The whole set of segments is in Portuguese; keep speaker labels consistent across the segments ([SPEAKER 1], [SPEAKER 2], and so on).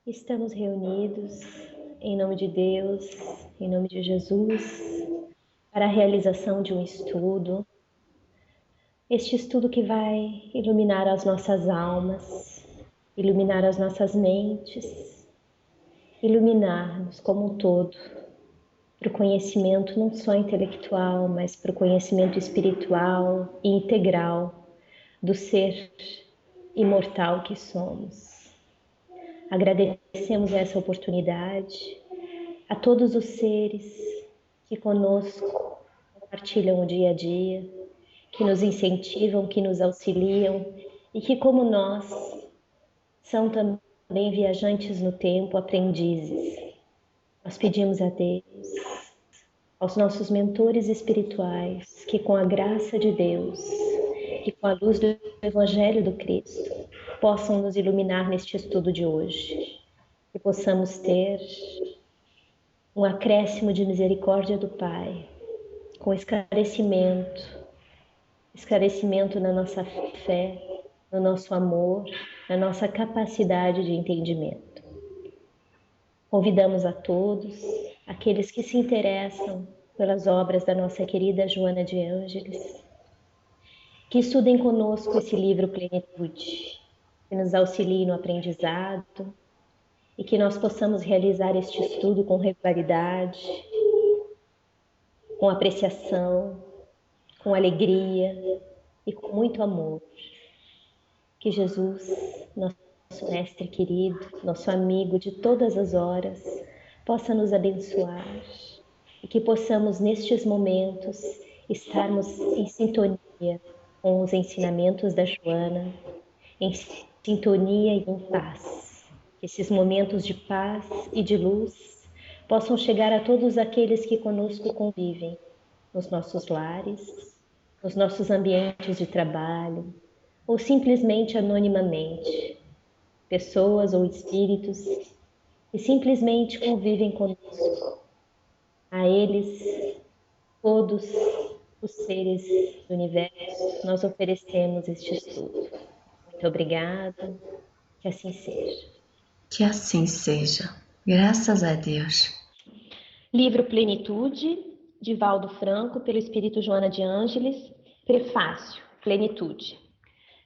[SPEAKER 1] Estamos reunidos em nome de Deus, em nome de Jesus, para a realização de um estudo. Este estudo que vai iluminar as nossas almas, iluminar as nossas mentes, iluminar-nos como um todo, para o conhecimento não só intelectual, mas para o conhecimento espiritual e integral do ser imortal que somos. Agradecemos essa oportunidade a todos os seres que conosco compartilham o dia a dia, que nos incentivam, que nos auxiliam e que, como nós, são também viajantes no tempo, aprendizes. Nós pedimos a Deus, aos nossos mentores espirituais, que com a graça de Deus e com a luz do Evangelho do Cristo, possam nos iluminar neste estudo de hoje, que possamos ter um acréscimo de misericórdia do Pai, com esclarecimento na nossa fé, no nosso amor, na nossa capacidade de entendimento. Convidamos a todos, aqueles que se interessam pelas obras da nossa querida Joana de Ângeles, que estudem conosco esse livro Plenitude, que nos auxilie no aprendizado e que nós possamos realizar este estudo com regularidade, com apreciação, com alegria e com muito amor. Que Jesus, nosso mestre querido, nosso amigo de todas as horas, possa nos abençoar e que possamos nestes momentos estarmos em sintonia com os ensinamentos da Joana, em sintonia e em paz. Que esses momentos de paz e de luz possam chegar a todos aqueles que conosco convivem, nos nossos lares, nos nossos ambientes de trabalho, ou simplesmente anonimamente, pessoas ou espíritos que simplesmente convivem conosco. A eles, todos os seres do universo, nós oferecemos este estudo. Muito obrigada, que assim seja.
[SPEAKER 2] Que assim seja. Graças a Deus.
[SPEAKER 1] Livro Plenitude, de Valdo Franco, pelo Espírito Joana de Ângeles. Prefácio, Plenitude.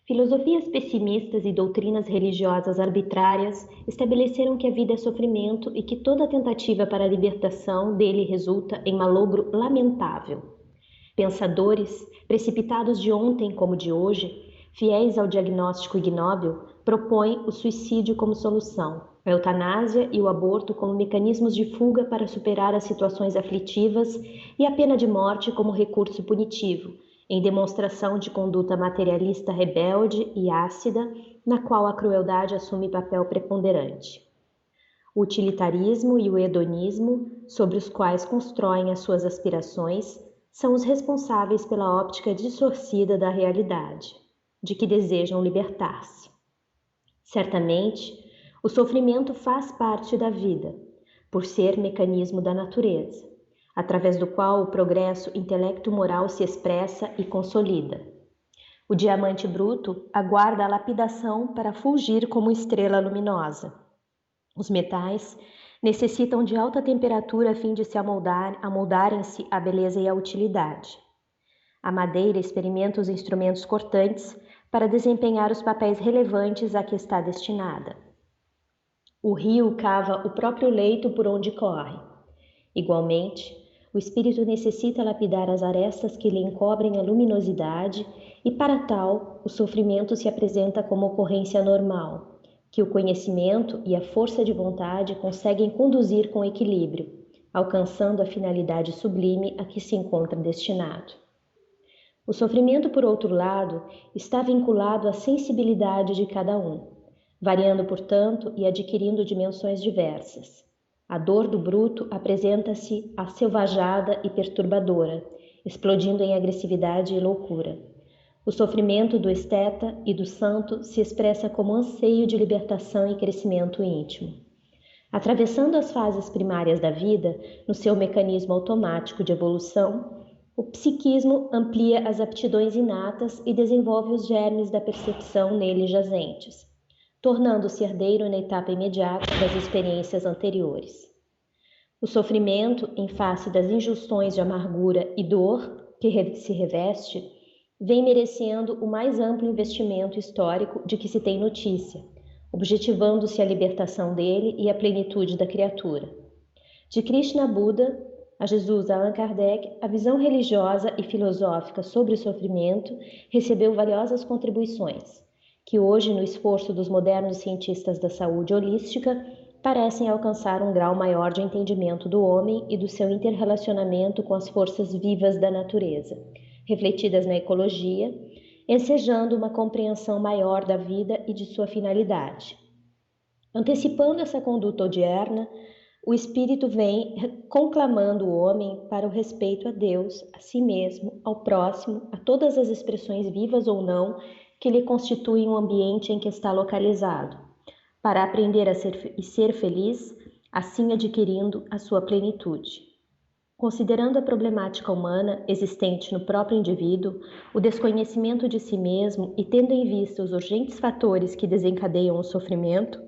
[SPEAKER 1] Filosofias pessimistas e doutrinas religiosas arbitrárias estabeleceram que a vida é sofrimento e que toda tentativa para a libertação dele resulta em malogro lamentável. Pensadores, precipitados de ontem como de hoje, fiéis ao diagnóstico ignóbil, propõem o suicídio como solução, a eutanásia e o aborto como mecanismos de fuga para superar as situações aflitivas e a pena de morte como recurso punitivo, em demonstração de conduta materialista rebelde e ácida, na qual a crueldade assume papel preponderante. O utilitarismo e o hedonismo, sobre os quais constroem as suas aspirações, são os responsáveis pela óptica distorcida da realidade, de que desejam libertar-se. Certamente, o sofrimento faz parte da vida, por ser mecanismo da natureza, através do qual o progresso intelecto-moral se expressa e consolida. O diamante bruto aguarda a lapidação para fulgir como estrela luminosa. Os metais necessitam de alta temperatura a fim de se amoldarem-se à beleza e à utilidade. A madeira experimenta os instrumentos cortantes para desempenhar os papéis relevantes a que está destinada. O rio cava o próprio leito por onde corre. Igualmente, o espírito necessita lapidar as arestas que lhe encobrem a luminosidade e, para tal, o sofrimento se apresenta como ocorrência normal, que o conhecimento e a força de vontade conseguem conduzir com equilíbrio, alcançando a finalidade sublime a que se encontra destinado. O sofrimento, por outro lado, está vinculado à sensibilidade de cada um, variando, portanto, e adquirindo dimensões diversas. A dor do bruto apresenta-se aselvajada e perturbadora, explodindo em agressividade e loucura. O sofrimento do esteta e do santo se expressa como anseio de libertação e crescimento íntimo. Atravessando as fases primárias da vida, no seu mecanismo automático de evolução, o psiquismo amplia as aptidões inatas e desenvolve os germes da percepção nele jazentes. tornando-se herdeiro na etapa imediata das experiências anteriores. O sofrimento, em face das injunções de amargura e dor que se reveste, vem merecendo o mais amplo investimento histórico de que se tem notícia, objetivando-se a libertação dele e a plenitude da criatura. De Krishna Buda a Jesus Allan Kardec, a visão religiosa e filosófica sobre o sofrimento recebeu valiosas contribuições, que hoje, no esforço dos modernos cientistas da saúde holística, parecem alcançar um grau maior de entendimento do homem e do seu interrelacionamento com as forças vivas da natureza, refletidas na ecologia, ensejando uma compreensão maior da vida e de sua finalidade. Antecipando essa conduta odierna, o Espírito vem conclamando o homem para o respeito a Deus, a si mesmo, ao próximo, a todas as expressões vivas ou não que lhe constituem o ambiente em que está localizado, para aprender a ser feliz, assim adquirindo a sua plenitude. Considerando a problemática humana existente no próprio indivíduo, o desconhecimento de si mesmo e tendo em vista os urgentes fatores que desencadeiam o sofrimento,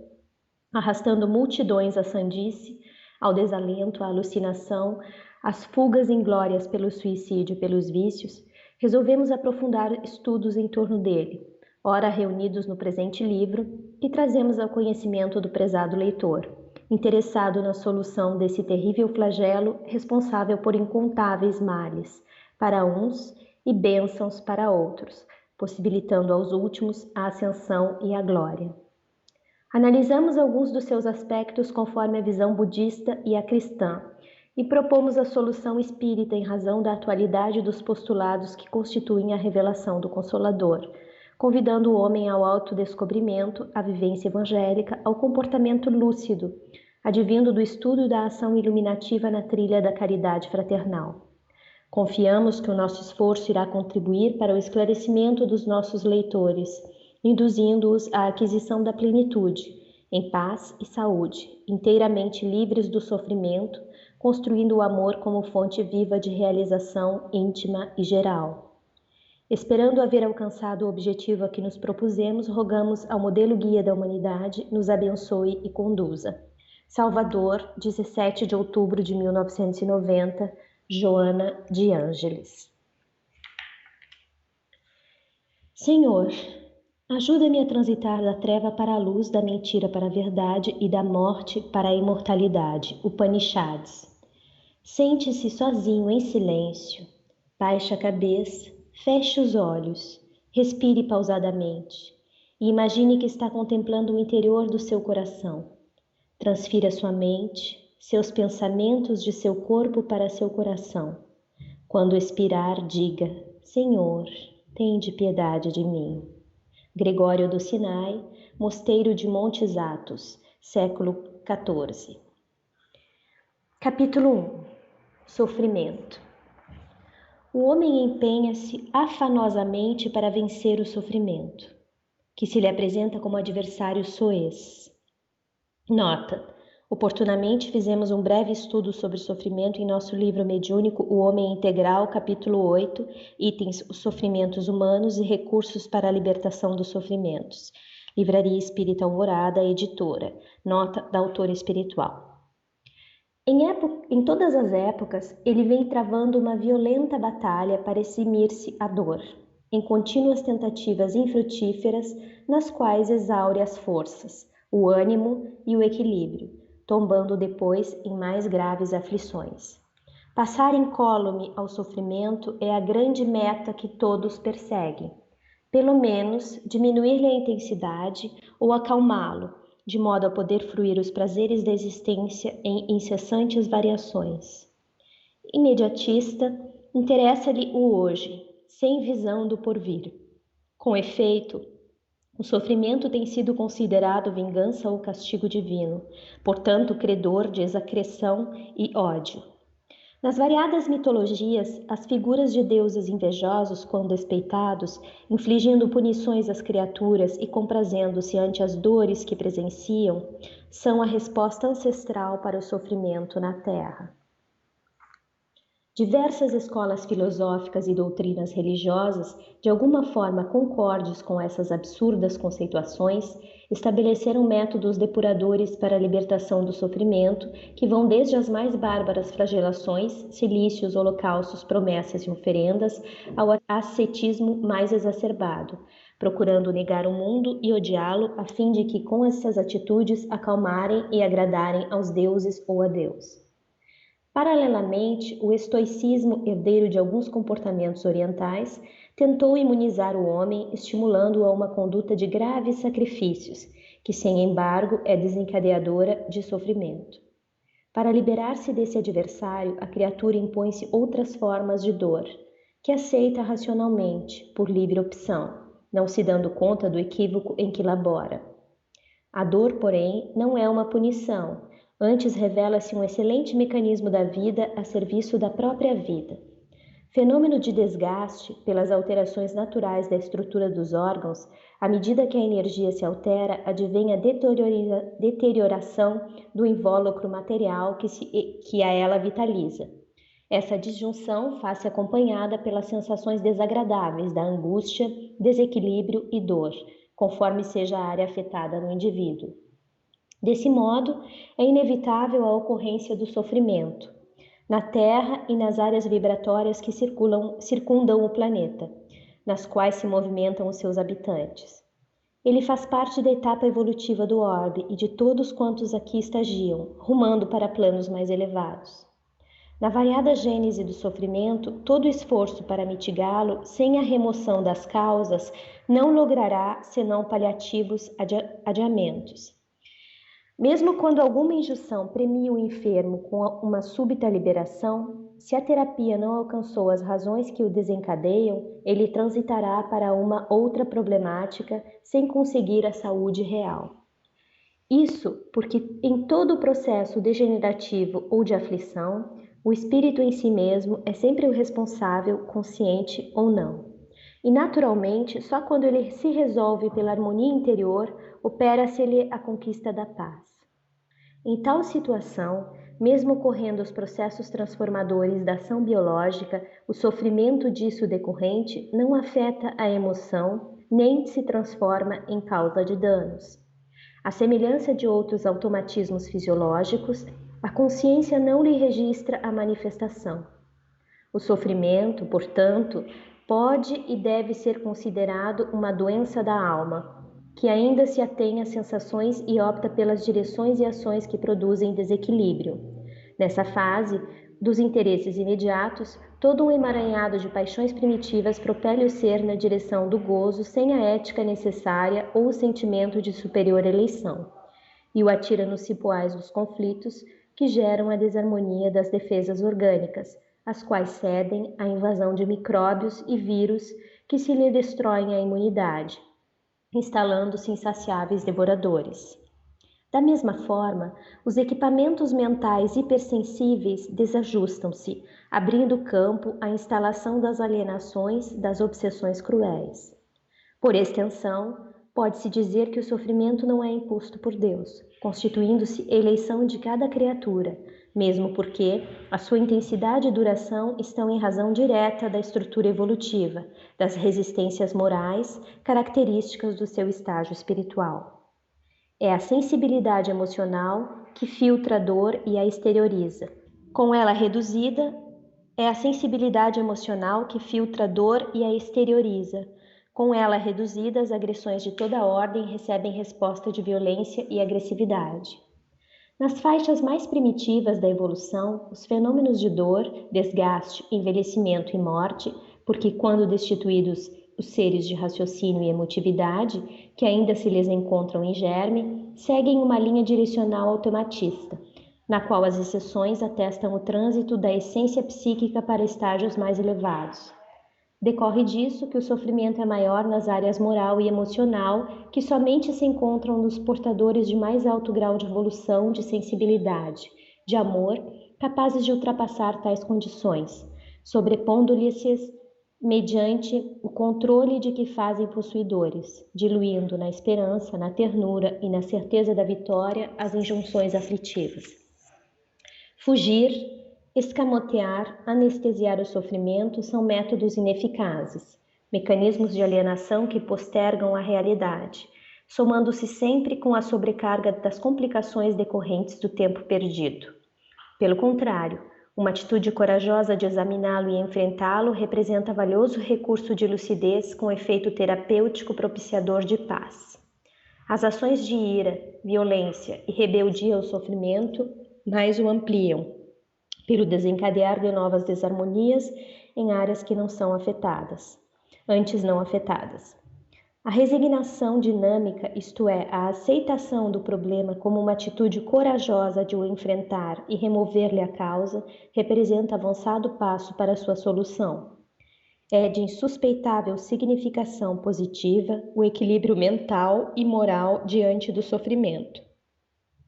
[SPEAKER 1] arrastando multidões à sandice, ao desalento, à alucinação, às fugas inglórias pelo suicídio e pelos vícios, resolvemos aprofundar estudos em torno dele, ora reunidos no presente livro, que trazemos ao conhecimento do prezado leitor, interessado na solução desse terrível flagelo responsável por incontáveis males para uns e bênçãos para outros, possibilitando aos últimos a ascensão e a glória. Analisamos alguns dos seus aspectos conforme a visão budista e a cristã e propomos a solução espírita em razão da atualidade dos postulados que constituem a revelação do Consolador, convidando o homem ao autodescobrimento, à vivência evangélica, ao comportamento lúcido, advindo do estudo da ação iluminativa na trilha da caridade fraternal. Confiamos que o nosso esforço irá contribuir para o esclarecimento dos nossos leitores, induzindo-os à aquisição da plenitude, em paz e saúde, inteiramente livres do sofrimento, construindo o amor como fonte viva de realização íntima e geral. Esperando haver alcançado o objetivo a que nos propusemos, rogamos ao modelo guia da humanidade, nos abençoe e conduza. Salvador, 17 de outubro de 1990, Joana de Ângeles. Senhor, ajuda-me a transitar da treva para a luz, da mentira para a verdade e da morte para a imortalidade. Upanishads. Sente-se sozinho em silêncio. Baixe a cabeça, feche os olhos, respire pausadamente e imagine que está contemplando o interior do seu coração. Transfira sua mente, seus pensamentos de seu corpo para seu coração. Quando expirar, diga: Senhor, tende piedade de mim. Gregório do Sinai, Mosteiro de Montes Athos, século XIV. Capítulo 1. Sofrimento. O homem empenha-se afanosamente para vencer o sofrimento, que se lhe apresenta como adversário soez. Nota: oportunamente fizemos um breve estudo sobre sofrimento em nosso livro mediúnico O Homem Integral, capítulo 8, itens Os Sofrimentos Humanos e Recursos para a Libertação dos Sofrimentos. Livraria Espírita Alvorada, editora. Nota da autora espiritual. Em todas as épocas, ele vem travando uma violenta batalha para eximir-se a dor, em contínuas tentativas infrutíferas nas quais exaure as forças, o ânimo e o equilíbrio, tombando depois em mais graves aflições. Passar incólume ao sofrimento é a grande meta que todos perseguem. Pelo menos, diminuir-lhe a intensidade ou acalmá-lo, de modo a poder fruir os prazeres da existência em incessantes variações. Imediatista, interessa-lhe o hoje, sem visão do porvir. Com efeito, o sofrimento tem sido considerado vingança ou castigo divino, portanto, credor de execração e ódio. Nas variadas mitologias, as figuras de deuses invejosos, quando despeitados, infligindo punições às criaturas e comprazendo-se ante as dores que presenciam, são a resposta ancestral para o sofrimento na Terra. Diversas escolas filosóficas e doutrinas religiosas, de alguma forma concordes com essas absurdas conceituações, estabeleceram métodos depuradores para a libertação do sofrimento, que vão desde as mais bárbaras flagelações, cilícios, holocaustos, promessas e oferendas, ao ascetismo mais exacerbado, procurando negar o mundo e odiá-lo, a fim de que com essas atitudes acalmarem e agradarem aos deuses ou a Deus. Paralelamente, o estoicismo, herdeiro de alguns comportamentos orientais, tentou imunizar o homem, estimulando-o a uma conduta de graves sacrifícios, que, sem embargo, é desencadeadora de sofrimento. Para liberar-se desse adversário, a criatura impõe-se outras formas de dor, que aceita racionalmente, por livre opção, não se dando conta do equívoco em que labora. A dor, porém, não é uma punição, antes revela-se um excelente mecanismo da vida a serviço da própria vida. Fenômeno de desgaste pelas alterações naturais da estrutura dos órgãos, à medida que a energia se altera, advém a deterioração do invólucro material que a ela vitaliza. Essa disjunção faz-se acompanhada pelas sensações desagradáveis da angústia, desequilíbrio e dor, conforme seja a área afetada no indivíduo. Desse modo, é inevitável a ocorrência do sofrimento, na Terra e nas áreas vibratórias que circundam o planeta, nas quais se movimentam os seus habitantes. Ele faz parte da etapa evolutiva do orbe e de todos quantos aqui estagiam, rumando para planos mais elevados. Na variada gênese do sofrimento, todo esforço para mitigá-lo, sem a remoção das causas, não logrará senão paliativos adiamentos. Mesmo quando alguma injunção premia o enfermo com uma súbita liberação, se a terapia não alcançou as razões que o desencadeiam, ele transitará para uma outra problemática sem conseguir a saúde real. Isso porque em todo o processo degenerativo ou de aflição, o espírito em si mesmo é sempre o responsável, consciente ou não. E naturalmente, só quando ele se resolve pela harmonia interior, opera-se-lhe a conquista da paz. Em tal situação, mesmo ocorrendo os processos transformadores da ação biológica, o sofrimento disso decorrente não afeta a emoção, nem se transforma em causa de danos. À semelhança de outros automatismos fisiológicos, a consciência não lhe registra a manifestação. O sofrimento, portanto, pode e deve ser considerado uma doença da alma, que ainda se atém às sensações e opta pelas direções e ações que produzem desequilíbrio. Nessa fase dos interesses imediatos, todo um emaranhado de paixões primitivas propele o ser na direção do gozo sem a ética necessária ou o sentimento de superior eleição, e o atira nos cipoais dos conflitos que geram a desarmonia das defesas orgânicas, as quais cedem à invasão de micróbios e vírus que se lhe destroem a imunidade, instalando-se insaciáveis devoradores. Da mesma forma, os equipamentos mentais hipersensíveis desajustam-se, abrindo campo à instalação das alienações, das obsessões cruéis. Por extensão, pode-se dizer que o sofrimento não é imposto por Deus, constituindo-se eleição de cada criatura, mesmo porque a sua intensidade e duração estão em razão direta da estrutura evolutiva, das resistências morais, características do seu estágio espiritual. É a sensibilidade emocional que filtra a dor e a exterioriza. Com ela reduzida, é a sensibilidade emocional que filtra a dor e a exterioriza. Com ela reduzida, as agressões de toda ordem recebem resposta de violência e agressividade. Nas faixas mais primitivas da evolução, os fenômenos de dor, desgaste, envelhecimento e morte, porque quando destituídos os seres de raciocínio e emotividade, que ainda se lhes encontram em germe, seguem uma linha direcional automatista, na qual as exceções atestam o trânsito da essência psíquica para estágios mais elevados. Decorre disso que o sofrimento é maior nas áreas moral e emocional, que somente se encontram nos portadores de mais alto grau de evolução, de sensibilidade, de amor, capazes de ultrapassar tais condições, sobrepondo-lhes mediante o controle de que fazem possuidores, diluindo na esperança, na ternura e na certeza da vitória as injunções aflitivas. Fugir Escamotear, anestesiar o sofrimento são métodos ineficazes, mecanismos de alienação que postergam a realidade, somando-se sempre com a sobrecarga das complicações decorrentes do tempo perdido. Pelo contrário, uma atitude corajosa de examiná-lo e enfrentá-lo representa valioso recurso de lucidez com efeito terapêutico propiciador de paz. As ações de ira, violência e rebeldia ao sofrimento mais o ampliam, pelo desencadear de novas desarmonias em áreas que não são afetadas, antes não afetadas. A resignação dinâmica, isto é, a aceitação do problema como uma atitude corajosa de o enfrentar e remover-lhe a causa, representa avançado passo para sua solução. É de insuspeitável significação positiva o equilíbrio mental e moral diante do sofrimento,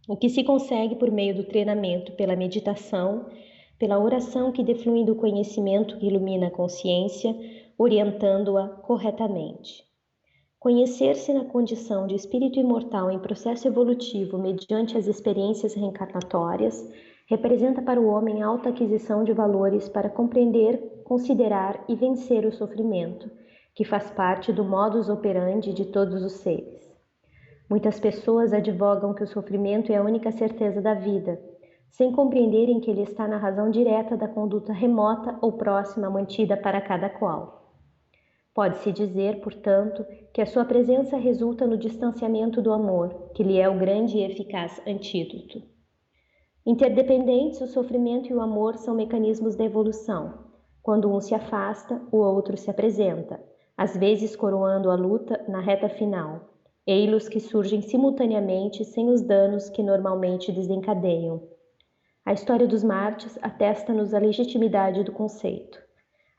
[SPEAKER 1] o que se consegue por meio do treinamento pela meditação, pela oração que deflui do conhecimento que ilumina a consciência, orientando-a corretamente. Conhecer-se na condição de espírito imortal em processo evolutivo mediante as experiências reencarnatórias representa para o homem alta aquisição de valores para compreender, considerar e vencer o sofrimento, que faz parte do modus operandi de todos os seres. Muitas pessoas advogam que o sofrimento é a única certeza da vida, sem compreenderem que ele está na razão direta da conduta remota ou próxima mantida para cada qual. Pode-se dizer, portanto, que a sua presença resulta no distanciamento do amor, que lhe é o grande e eficaz antídoto. Interdependentes, o sofrimento e o amor são mecanismos da evolução. Quando um se afasta, o outro se apresenta, às vezes coroando a luta na reta final. Ei-los que surgem simultaneamente sem os danos que normalmente desencadeiam. A história dos mártires atesta-nos a legitimidade do conceito.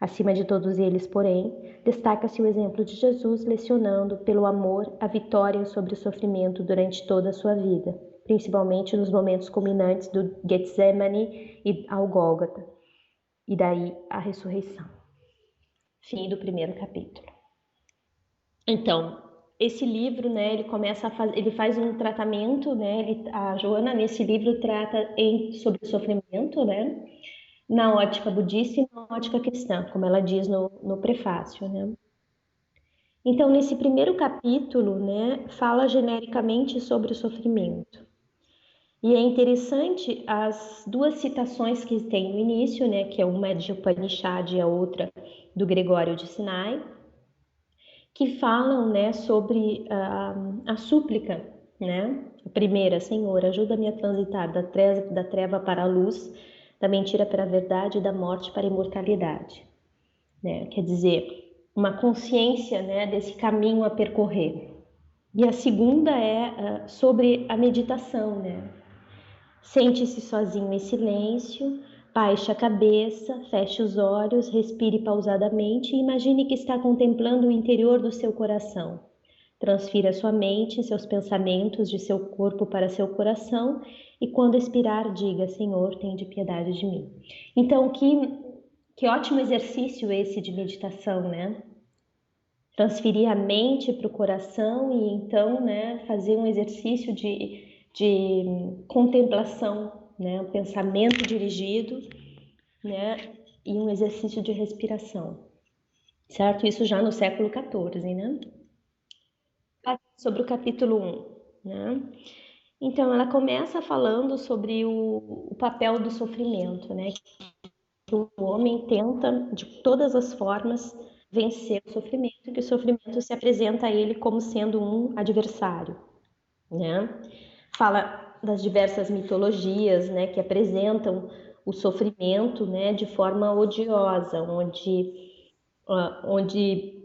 [SPEAKER 1] Acima de todos eles, porém, destaca-se o exemplo de Jesus lecionando, pelo amor, a vitória sobre o sofrimento durante toda a sua vida, principalmente nos momentos culminantes do Getsemane e ao Gólgota, e daí a ressurreição. Fim do primeiro capítulo. Então, esse livro, né, ele faz um tratamento, né, a Joana nesse livro trata sobre o sofrimento, né, na ótica budista e na ótica cristã, como ela diz no prefácio, né. Então, nesse primeiro capítulo, né, fala genericamente sobre o sofrimento. E é interessante as duas citações que tem no início, né, que é uma de Upanishad e a outra do Gregório de Sinai, que falam, né, sobre a súplica, né? A primeira, Senhor, ajuda-me a transitar da treva para a luz, da mentira para a verdade e da morte para a imortalidade, né? Quer dizer, uma consciência, né, desse caminho a percorrer. E a segunda é sobre a meditação, né? Sente-se sozinho em silêncio, baixe a cabeça, feche os olhos, respire pausadamente e imagine que está contemplando o interior do seu coração. Transfira sua mente, seus pensamentos de seu corpo para seu coração e quando expirar, diga, Senhor, tende piedade de mim. Então, que ótimo exercício esse de meditação, né? Transferir a mente para o coração e então, né, fazer um exercício de contemplação, né, um pensamento dirigido, né, e um exercício de respiração, certo? Isso já no século XIV, né? Sobre o capítulo 1, né? Então, ela começa falando sobre o papel do sofrimento, né? Que o homem tenta, de todas as formas, vencer o sofrimento, que o sofrimento se apresenta a ele como sendo um adversário, né? Fala das diversas mitologias, né, que apresentam o sofrimento, né, de forma odiosa, onde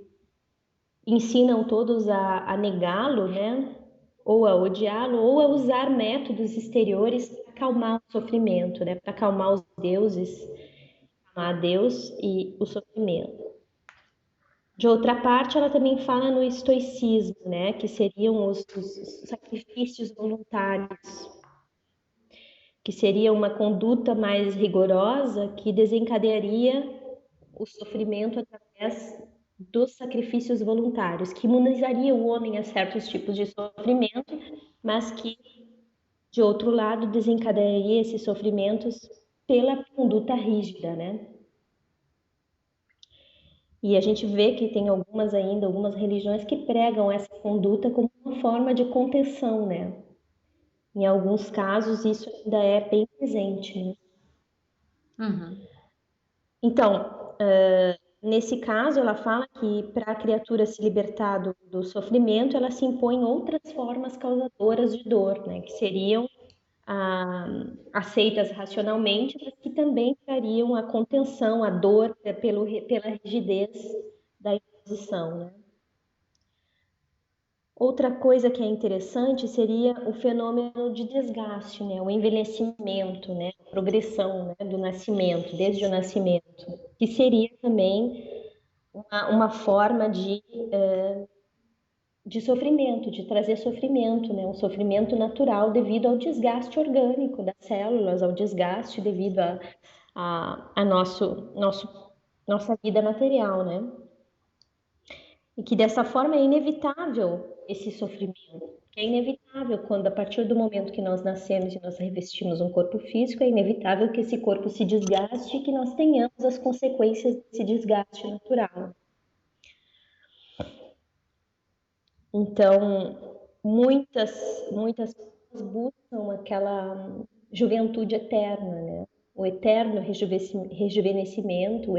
[SPEAKER 1] ensinam todos a negá-lo, né, ou a odiá-lo, ou a usar métodos exteriores para acalmar o sofrimento, né, para acalmar os deuses, acalmar a Deus e o sofrimento. De outra parte, ela também fala no estoicismo, né, que seriam os sacrifícios voluntários, que seria uma conduta mais rigorosa que desencadearia o sofrimento através dos sacrifícios voluntários, que imunizaria o homem a certos tipos de sofrimento, mas que, de outro lado, desencadearia esses sofrimentos pela conduta rígida, né? E a gente vê que tem algumas religiões que pregam essa conduta como uma forma de contenção, né? Em alguns casos isso ainda é bem presente, né?
[SPEAKER 2] Uhum.
[SPEAKER 1] Então, nesse caso, ela fala que para a criatura se libertar do sofrimento, ela se impõe outras formas causadoras de dor, né? Que seriam aceitas racionalmente, mas que também trariam a contenção, a dor pela rigidez da imposição, né? Outra coisa que é interessante seria o fenômeno de desgaste, né? O envelhecimento, né? A progressão, né? Do nascimento, desde o nascimento, que seria também uma forma de sofrimento, de trazer sofrimento, né? Um sofrimento natural devido ao desgaste orgânico das células, ao desgaste devido a nossa vida material, né? E que dessa forma é inevitável esse sofrimento, que é inevitável quando, a partir do momento que nós nascemos e nós revestimos um corpo físico, é inevitável que esse corpo se desgaste e que nós tenhamos as consequências desse desgaste natural. Então, muitas pessoas buscam aquela juventude eterna, né? O eterno rejuvenescimento,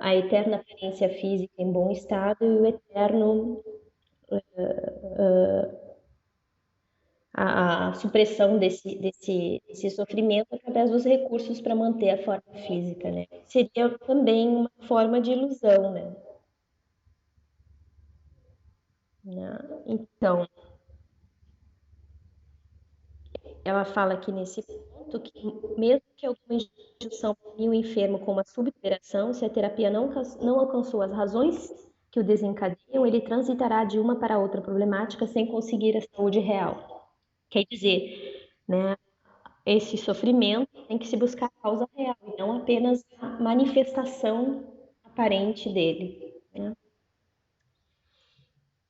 [SPEAKER 1] a eterna aparência física em bom estado e o eterno a supressão desse sofrimento através dos recursos para manter a forma física, né? Seria também uma forma de ilusão, né? Então, ela fala aqui nesse ponto que mesmo que alguma instituição punir o enfermo com uma suboperação, se a terapia não alcançou as razões que o desencadeiam, ele transitará de uma para outra problemática sem conseguir a saúde real. Quer dizer, né, esse sofrimento tem que se buscar a causa real, e não apenas a manifestação aparente dele, né?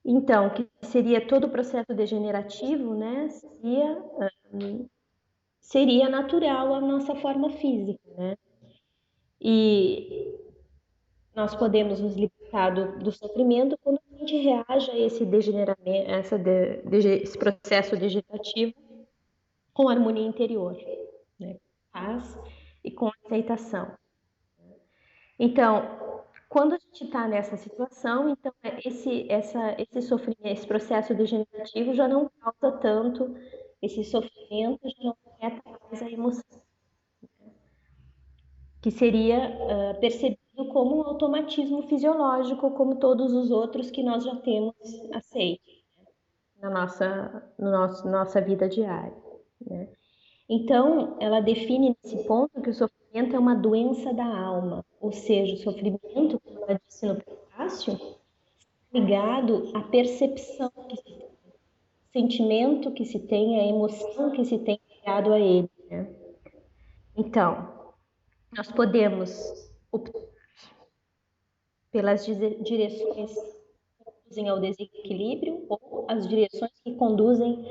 [SPEAKER 1] Então, que seria todo o processo degenerativo, né? Seria natural à nossa forma física, né? E nós podemos nos libertar do sofrimento quando a gente reage a esse degeneramento, esse processo degenerativo com harmonia interior, né? Paz e com aceitação. Então, quando a gente está nessa situação, então esse sofrimento, esse processo degenerativo já não causa tanto esse sofrimento, já não afeta mais a emoção, que seria percebido como um automatismo fisiológico, como todos os outros que nós já temos aceito na nossa vida diária, né? Então, ela define nesse ponto que o sofrimento é uma doença da alma, ou seja, o sofrimento, como ela disse no prefácio, ligado à percepção que se tem, sentimento que se tem, a emoção que se tem ligado a ele, né? Então, nós podemos optar pelas direções que conduzem ao desequilíbrio ou as direções que conduzem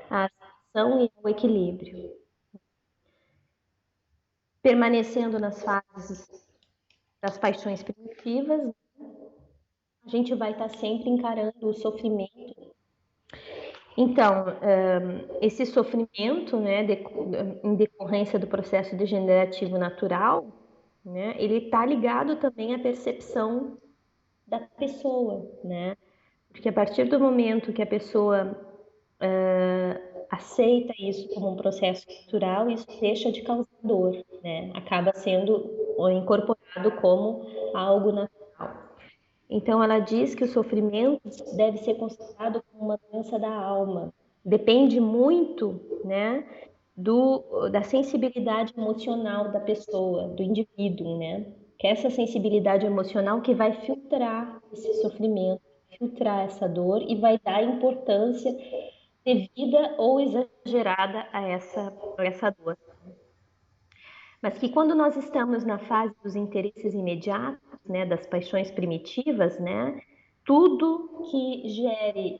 [SPEAKER 1] à ação e ao equilíbrio. Permanecendo nas fases das paixões primitivas, a gente vai estar sempre encarando o sofrimento. Então, esse sofrimento, né, em decorrência do processo degenerativo natural, né, ele está ligado também à percepção da pessoa, né? Porque a partir do momento que a pessoa aceita isso como um processo natural, isso deixa de causar dor, né? Acaba sendo incorporado como algo natural. Então, ela diz que o sofrimento deve ser considerado como uma doença da alma. Depende muito, né, da sensibilidade emocional da pessoa, do indivíduo, né? Que é essa sensibilidade emocional que vai filtrar esse sofrimento, filtrar essa dor e vai dar importância devida ou exagerada a essa dor. Mas que quando nós estamos na fase dos interesses imediatos, né, das paixões primitivas, né, tudo que gere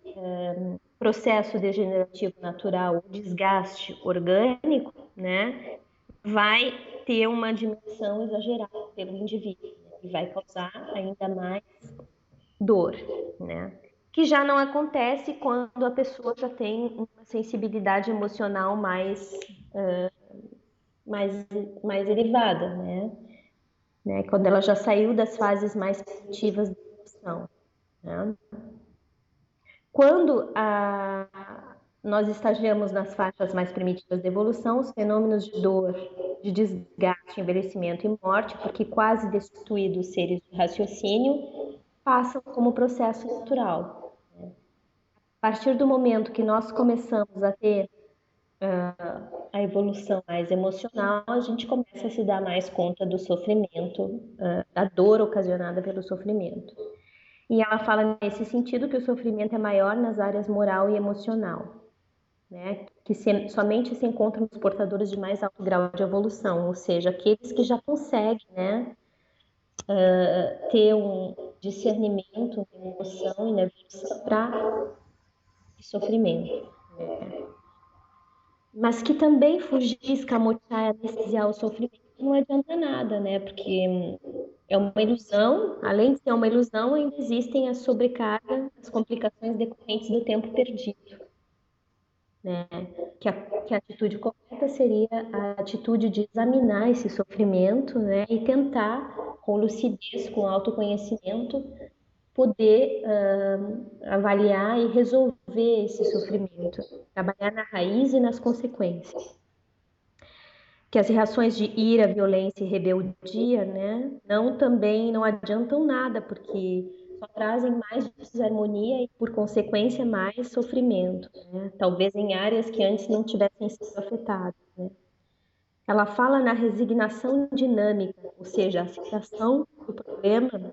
[SPEAKER 1] processo degenerativo natural, desgaste orgânico, né, vai ter uma dimensão exagerada pelo indivíduo, né, e vai causar ainda mais dor, né? Que já não acontece quando a pessoa já tem uma sensibilidade emocional mais elevada, né? Quando ela já saiu das fases mais primitivas da evolução, né? Quando nós estagiamos nas faixas mais primitivas da evolução, os fenômenos de dor, de desgaste, envelhecimento e morte, porque quase destituídos os seres de raciocínio, passam como processo natural. A partir do momento que nós começamos a ter a evolução mais emocional, a gente começa a se dar mais conta do sofrimento, da dor ocasionada pelo sofrimento. E ela fala nesse sentido que o sofrimento é maior nas áreas moral e emocional, né? Que somente se encontram nos portadores de mais alto grau de evolução, ou seja, aqueles que já conseguem, né, ter um discernimento na emoção e na evolução para sofrimento, né? Mas que também fugir, escamotear, anestesiar o sofrimento não adianta nada, né? Porque é uma ilusão, além de ser uma ilusão, ainda existem a sobrecarga, as complicações decorrentes do tempo perdido, né? Que a atitude correta seria a atitude de examinar esse sofrimento, né? E tentar, com lucidez, com autoconhecimento, poder avaliar e resolver esse sofrimento, trabalhar na raiz e nas consequências. Que as reações de ira, violência e rebeldia, né, não adiantam nada, porque só trazem mais desarmonia e, por consequência, mais sofrimento, né? Talvez em áreas que antes não tivessem sido afetadas, né? Ela fala na resignação dinâmica, ou seja, a aceitação do problema,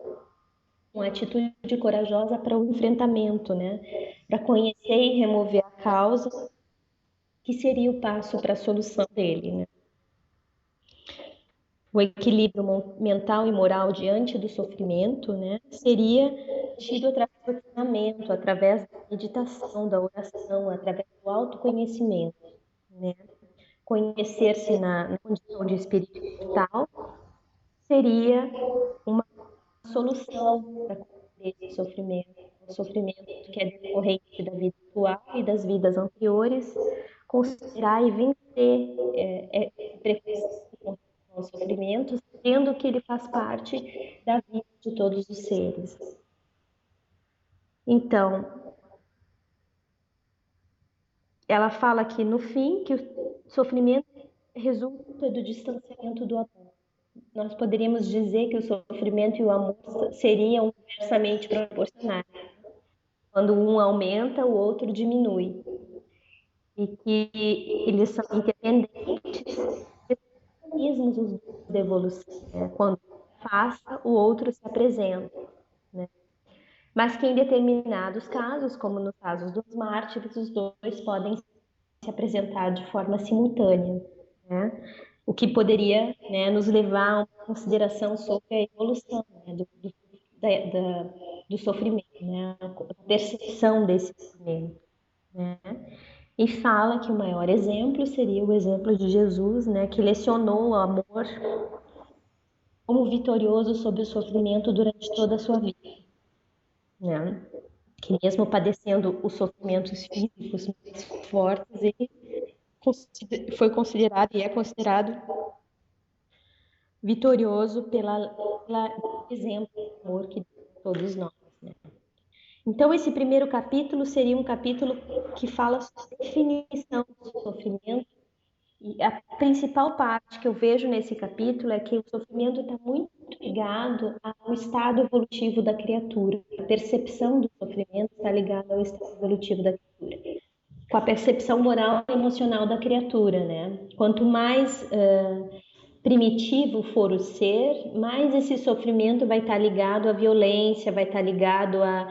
[SPEAKER 1] uma atitude corajosa para o enfrentamento, né? Para conhecer e remover a causa, que seria o passo para a solução dele, né? O equilíbrio mental e moral diante do sofrimento, né, seria tido através do treinamento, através da meditação, da oração, através do autoconhecimento, né? Conhecer-se na condição de espírito imortal seria uma solução para compreender esse sofrimento, o sofrimento que é decorrente da vida atual e das vidas anteriores, considerar e vencer esse preconceito com o sofrimento, sendo que ele faz parte da vida de todos os seres. Então, ela fala aqui no fim que o sofrimento resulta do distanciamento do amor. Nós poderíamos dizer que o sofrimento e o amor seriam inversamente proporcionais. Quando um aumenta, o outro diminui. E que eles são independentes dos mecanismos de evolução, né? Quando passa, o outro se apresenta, né? Mas que em determinados casos, como no caso dos mártires, os dois podem se apresentar de forma simultânea, né? O que poderia, né, nos levar a uma consideração sobre a evolução, né, do sofrimento, né, a percepção desse sofrimento, né? E fala que o maior exemplo seria o exemplo de Jesus, né, que lecionou o amor como vitorioso sobre o sofrimento durante toda a sua vida, né? Que mesmo padecendo os sofrimentos físicos mais fortes, ele foi considerado e é considerado vitorioso pelo exemplo de amor que deu a todos nós, né? Então, esse primeiro capítulo seria um capítulo que fala sobre a definição do sofrimento. E a principal parte que eu vejo nesse capítulo é que o sofrimento está muito ligado ao estado evolutivo da criatura. A percepção do sofrimento está ligada ao estado evolutivo da criatura, com a percepção moral e emocional da criatura, né? Quanto mais primitivo for o ser, mais esse sofrimento vai estar ligado à violência, vai estar ligado à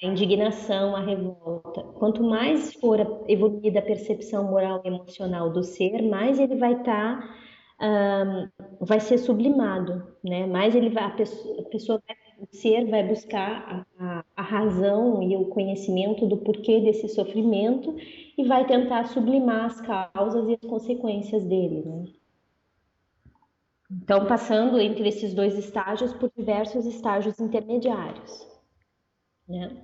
[SPEAKER 1] indignação, à revolta. Quanto mais for evoluída a percepção moral e emocional do ser, mais ele vai estar, vai ser sublimado, né? Mais a pessoa vai O ser vai buscar a razão e o conhecimento do porquê desse sofrimento e vai tentar sublimar as causas e as consequências dele, né? Então, passando entre esses dois estágios por diversos estágios intermediários, né?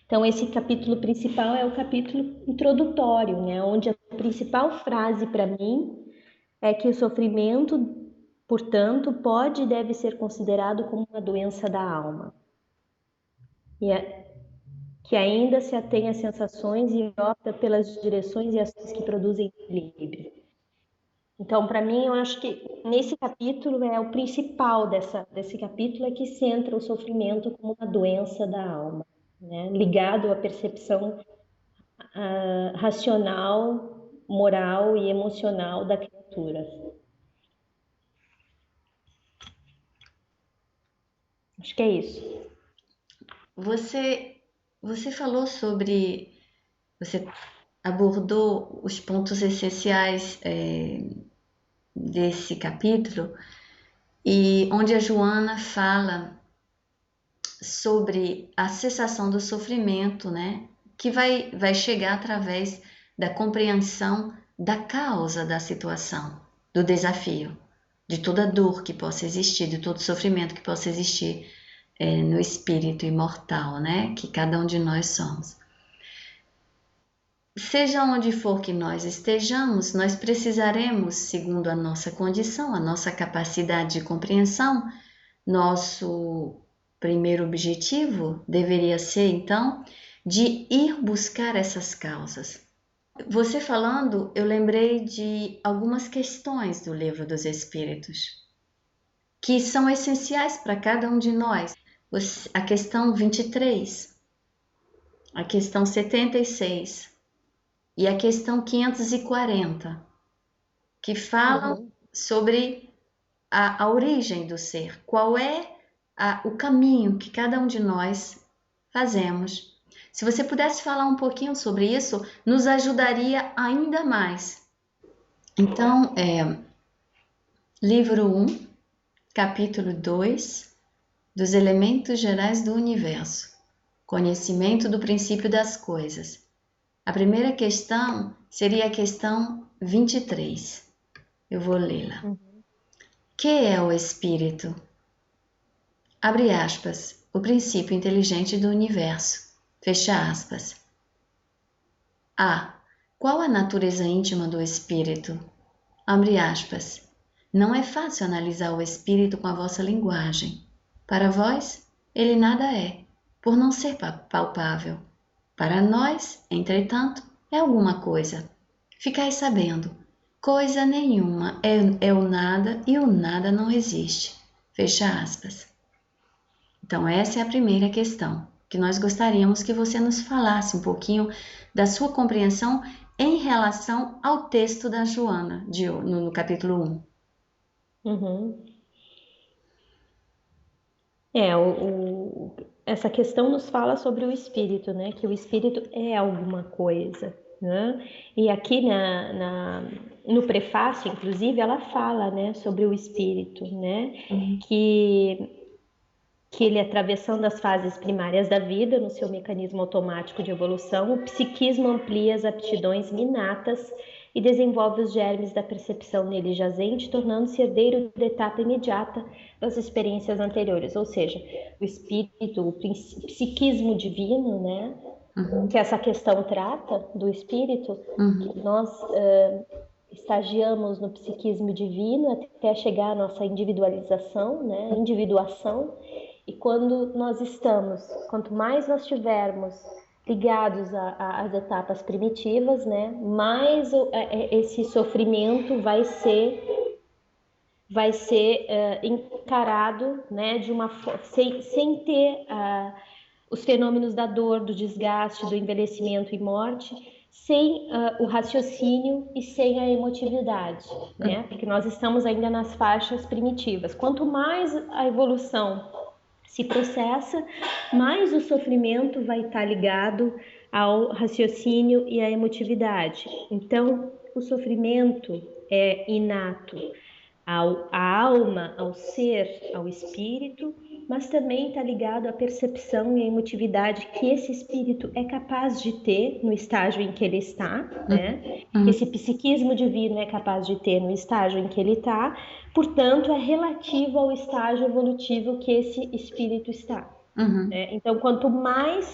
[SPEAKER 1] Então, esse capítulo principal é o capítulo introdutório, né? Onde a principal frase para mim é que o sofrimento, portanto, pode e deve ser considerado como uma doença da alma. Que ainda se atém às sensações e opta pelas direções e ações que produzem equilíbrio. Então, para mim, eu acho que nesse capítulo é o principal desse capítulo é que centra o sofrimento como uma doença da alma, né? Ligado à percepção racional, moral e emocional da criatura. Acho que é isso.
[SPEAKER 2] Você falou sobre, você abordou os pontos essenciais desse capítulo e onde a Joana fala sobre a cessação do sofrimento, né? Que vai chegar através da compreensão da causa da situação, do desafio, de toda dor que possa existir, de todo sofrimento que possa existir no espírito imortal, né? Que cada um de nós somos. Seja onde for que nós estejamos, nós precisaremos, segundo a nossa condição, a nossa capacidade de compreensão, nosso primeiro objetivo deveria ser, então, de ir buscar essas causas. Você falando, eu lembrei de algumas questões do Livro dos Espíritos, que são essenciais para cada um de nós. A questão 23, a questão 76 e a questão 540, que falam sobre a origem do ser, qual é o caminho que cada um de nós fazemos. Se você pudesse falar um pouquinho sobre isso, nos ajudaria ainda mais. Então, livro 1, capítulo 2, dos elementos gerais do universo, conhecimento do princípio das coisas. A primeira questão seria a questão 23. Eu vou lê-la. Que é o espírito? Abre aspas, o princípio inteligente do universo. Fecha aspas. A. Qual a natureza íntima do espírito? Abre aspas. Não é fácil analisar o espírito com a vossa linguagem. Para vós, ele nada é, por não ser palpável. Para nós, entretanto, é alguma coisa. Ficai sabendo, coisa nenhuma é o nada e o nada não existe. Fecha aspas. Então, essa é a primeira questão, que nós gostaríamos que você nos falasse um pouquinho da sua compreensão em relação ao texto da Joana, no capítulo 1.
[SPEAKER 1] Essa questão nos fala sobre o espírito, né? Que o espírito é alguma coisa, né? E aqui no prefácio, inclusive, ela fala, né, sobre o espírito, né? Que ele, atravessando as fases primárias da vida, no seu mecanismo automático de evolução, o psiquismo amplia as aptidões inatas e desenvolve os germes da percepção nele jazente, tornando-se herdeiro da etapa imediata das experiências anteriores. Ou seja, o espírito, o psiquismo divino, né? Que essa questão trata do espírito, que nós estagiamos no psiquismo divino até chegar à nossa individualização, né? Individuação. E quando quanto mais nós tivermos ligados às etapas primitivas, né, mais esse sofrimento vai ser encarado, né, sem ter os fenômenos da dor, do desgaste, do envelhecimento e morte, sem o raciocínio e sem a emotividade, né? Porque nós estamos ainda nas faixas primitivas. Quanto mais a evolução se processa, mais o sofrimento vai estar ligado ao raciocínio e à emotividade. Então, o sofrimento é inato à alma, ao ser, ao espírito, mas também está ligado à percepção e à emotividade que esse espírito é capaz de ter no estágio em que ele está, né? Que esse psiquismo divino é capaz de ter no estágio em que ele está, portanto, é relativo ao estágio evolutivo que esse espírito está. Né? Então, quanto mais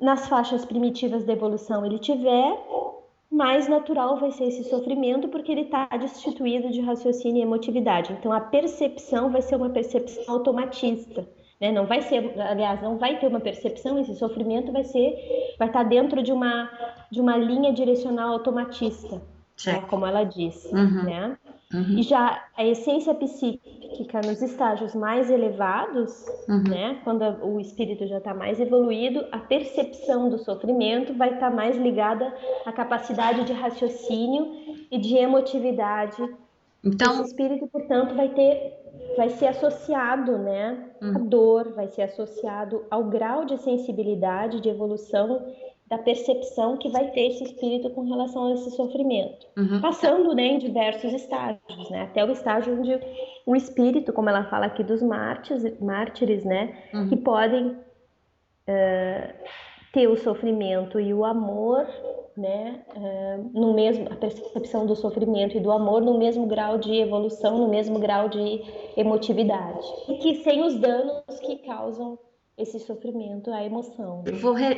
[SPEAKER 1] nas faixas primitivas da evolução ele tiver, mais natural vai ser esse sofrimento, porque ele está destituído de raciocínio e emotividade. Então, a percepção vai ser uma percepção automatista, né? Não vai ser, aliás, não vai ter uma percepção, esse sofrimento vai estar dentro de uma linha direcional automatista, né? Como ela diz, né? E já a essência psíquica nos estágios mais elevados, né, quando o espírito já está mais evoluído, a percepção do sofrimento vai estar mais ligada à capacidade de raciocínio e de emotividade. Então, esse espírito, portanto, vai ser associado, né, à dor, vai ser associado ao grau de sensibilidade, de evolução da percepção que vai ter esse espírito com relação a esse sofrimento, passando, né, em diversos estágios, né, até o estágio onde o espírito, como ela fala aqui dos mártires, né, que podem ter o sofrimento e o amor, né, no mesmo, a percepção do sofrimento e do amor no mesmo grau de evolução, no mesmo grau de emotividade, e que sem os danos que causam esse sofrimento, a emoção.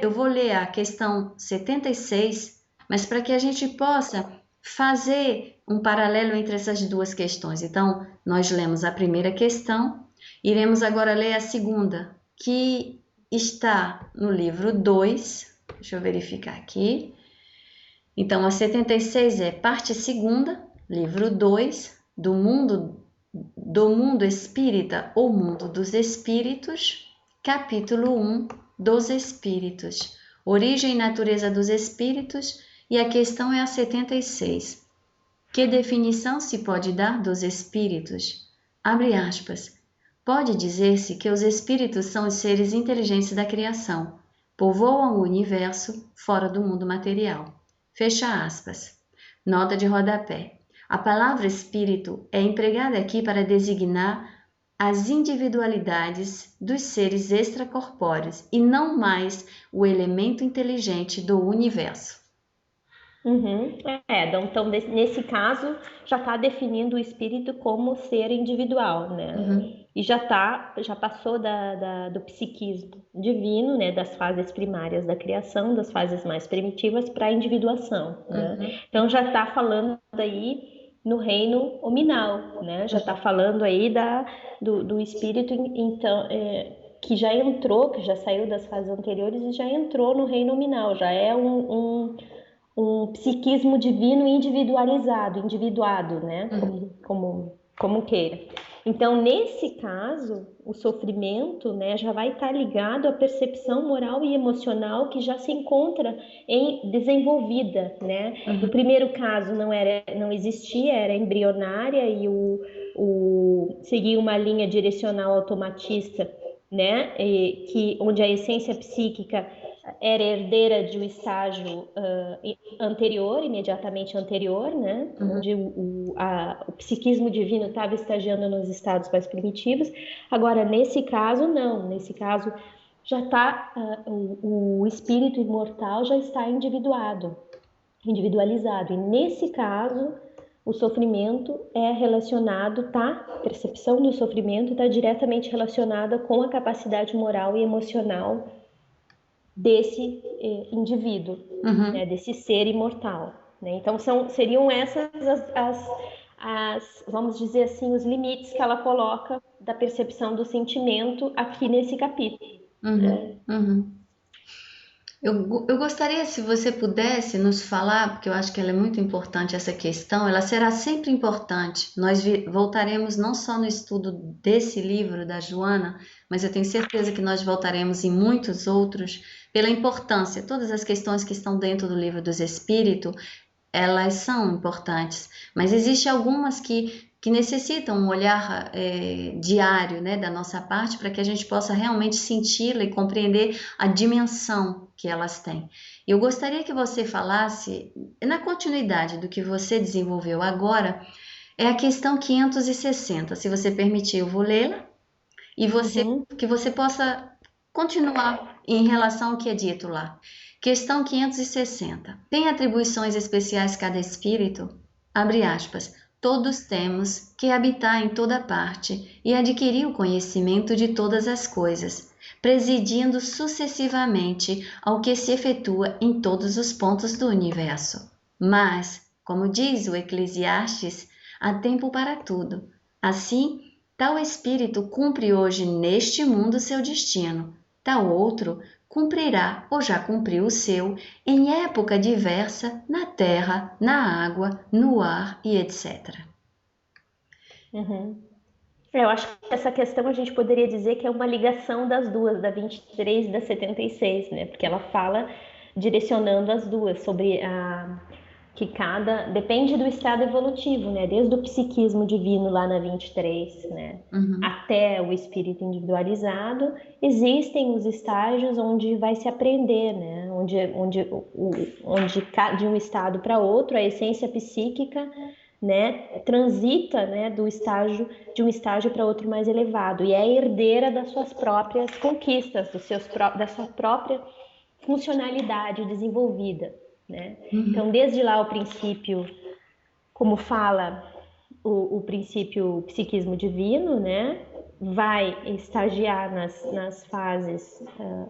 [SPEAKER 2] Eu vou ler a questão 76, mas para que a gente possa fazer um paralelo entre essas duas questões. Então, nós lemos a primeira questão, iremos agora ler a segunda, que está no livro 2, deixa eu verificar aqui. Então, a 76 é parte segunda, livro 2, do mundo espírita ou mundo dos espíritos, capítulo 1, dos espíritos, origem e natureza dos espíritos, e a questão é a 76. Que definição se pode dar dos espíritos? Abre aspas. Pode dizer-se que os espíritos são os seres inteligentes da criação, povoam o universo fora do mundo material. Fecha aspas. Nota de rodapé. A palavra espírito é empregada aqui para designar as individualidades dos seres extracorpóreos e não mais o elemento inteligente do universo.
[SPEAKER 1] Então, nesse caso, já está definindo o espírito como ser individual, né? E já passou do psiquismo divino, né? Das fases primárias da criação, das fases mais primitivas, para a individuação, né? Então, já está falando aí no reino hominal, né? Já está falando aí do espírito, então, que já entrou, que já saiu das fases anteriores e já entrou no reino hominal, já é um psiquismo divino individuado, né? Como queira. Então, nesse caso, o sofrimento, né, já vai estar ligado à percepção moral e emocional que já se encontra desenvolvida, né? No primeiro caso não existia, era embrionária e seguia uma linha direcional automatista, né? Onde a essência psíquica era herdeira de um estágio imediatamente anterior, né? Onde o psiquismo divino estava estagiando nos estados mais primitivos. Agora, nesse caso, não. Nesse caso, já está o espírito imortal já está individualizado. E nesse caso, o sofrimento é relacionado, a percepção do sofrimento está diretamente relacionada com a capacidade moral e emocional desse indivíduo, né, desse ser imortal, né? Então seriam essas vamos dizer assim, os limites que ela coloca da percepção do sentimento aqui nesse capítulo.
[SPEAKER 2] Eu gostaria, se você pudesse nos falar, porque eu acho que ela é muito importante, essa questão, ela será sempre importante. Nós voltaremos não só no estudo desse livro da Joana, mas eu tenho certeza que nós voltaremos em muitos outros, pela importância. Todas as questões que estão dentro do livro dos Espíritos, elas são importantes, mas existem algumas que necessitam um olhar diário, né, da nossa parte, para que a gente possa realmente senti-la e compreender a dimensão que elas têm. Eu gostaria que você falasse, na continuidade do que você desenvolveu agora, é a questão 560. Se você permitir, eu vou lê-la. e
[SPEAKER 1] Uhum.
[SPEAKER 2] que você possa continuar em relação ao que é dito lá. Questão 560. Tem atribuições especiais cada espírito? Abre aspas. Todos temos que habitar em toda parte e adquirir o conhecimento de todas as coisas, presidindo sucessivamente ao que se efetua em todos os pontos do universo. Mas, como diz o Eclesiastes, há tempo para tudo. Assim, tal espírito cumpre hoje neste mundo seu destino, tal outro cumprirá ou já cumpriu o seu em época diversa na terra, na água, no ar e etc.
[SPEAKER 1] Uhum. Eu acho que essa questão a gente poderia dizer que é uma ligação das duas, da 23 e da 76, né? Porque ela fala direcionando as duas sobre que cada depende do estado evolutivo, né? Desde o psiquismo divino lá na 23, né?
[SPEAKER 2] Uhum.
[SPEAKER 1] Até o espírito individualizado, existem os estágios onde vai se aprender, né? Onde de um estado para outro a essência psíquica, né, transita, né, do estágio de um estágio para outro mais elevado e é herdeira das suas próprias conquistas, da sua própria funcionalidade desenvolvida, né? Então,
[SPEAKER 2] Uhum.
[SPEAKER 1] desde lá o princípio, como fala o princípio psiquismo divino, né, vai estagiar nas fases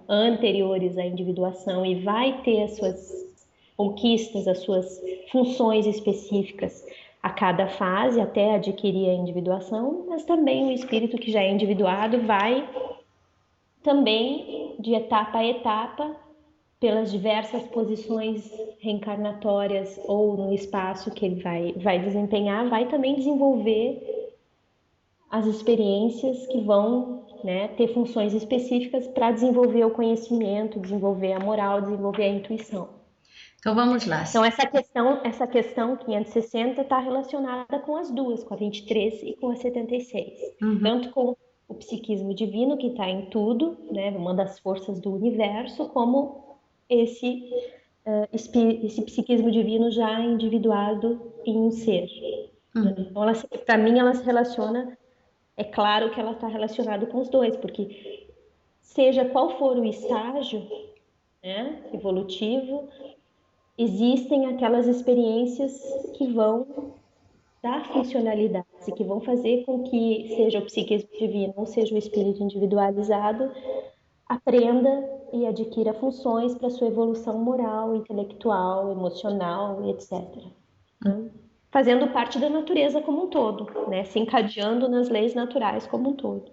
[SPEAKER 1] anteriores à individuação e vai ter as suas conquistas, as suas funções específicas a cada fase até adquirir a individuação, mas também o espírito que já é individuado vai também de etapa a etapa pelas diversas posições reencarnatórias ou no espaço que ele vai desempenhar, vai também desenvolver as experiências que vão, né, ter funções específicas para desenvolver o conhecimento, desenvolver a moral, desenvolver a intuição.
[SPEAKER 2] Então vamos lá.
[SPEAKER 1] Então essa questão 560 está relacionada com as duas, com a 23 e com a 76,
[SPEAKER 2] Uhum.
[SPEAKER 1] tanto com o psiquismo divino que está em tudo, né, uma das forças do universo, como esse psiquismo divino já individuado em um ser.
[SPEAKER 2] Uhum.
[SPEAKER 1] Então, para mim, ela se relaciona. É claro que ela está relacionada com os dois, porque seja qual for o estágio, né, evolutivo, existem aquelas experiências que vão dar funcionalidade, que vão fazer com que seja o psiquismo divino ou seja o espírito individualizado aprenda e adquira funções para sua evolução moral, intelectual, emocional, etc. Né? Fazendo parte da natureza como um todo, né? Se encadeando nas leis naturais como um todo.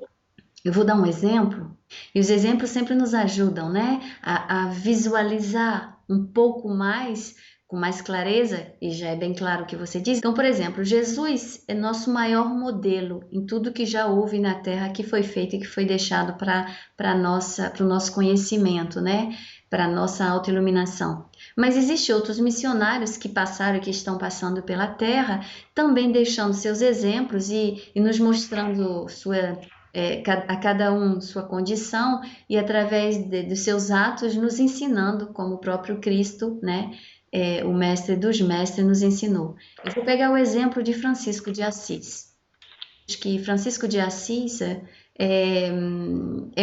[SPEAKER 2] Eu vou dar um exemplo, e os exemplos sempre nos ajudam, né, a visualizar um pouco mais, com mais clareza, e já é bem claro o que você diz. Então, por exemplo, Jesus é nosso maior modelo em tudo que já houve na Terra, que foi feito e que foi deixado para o nosso conhecimento, né, para a nossa autoiluminação. Mas existem outros missionários que passaram e que estão passando pela Terra, também deixando seus exemplos e nos mostrando a cada um sua condição e através dos seus atos nos ensinando, como o próprio Cristo, né, o mestre dos mestres nos ensinou. Eu vou pegar o exemplo de Francisco de Assis. Acho que Francisco de Assis é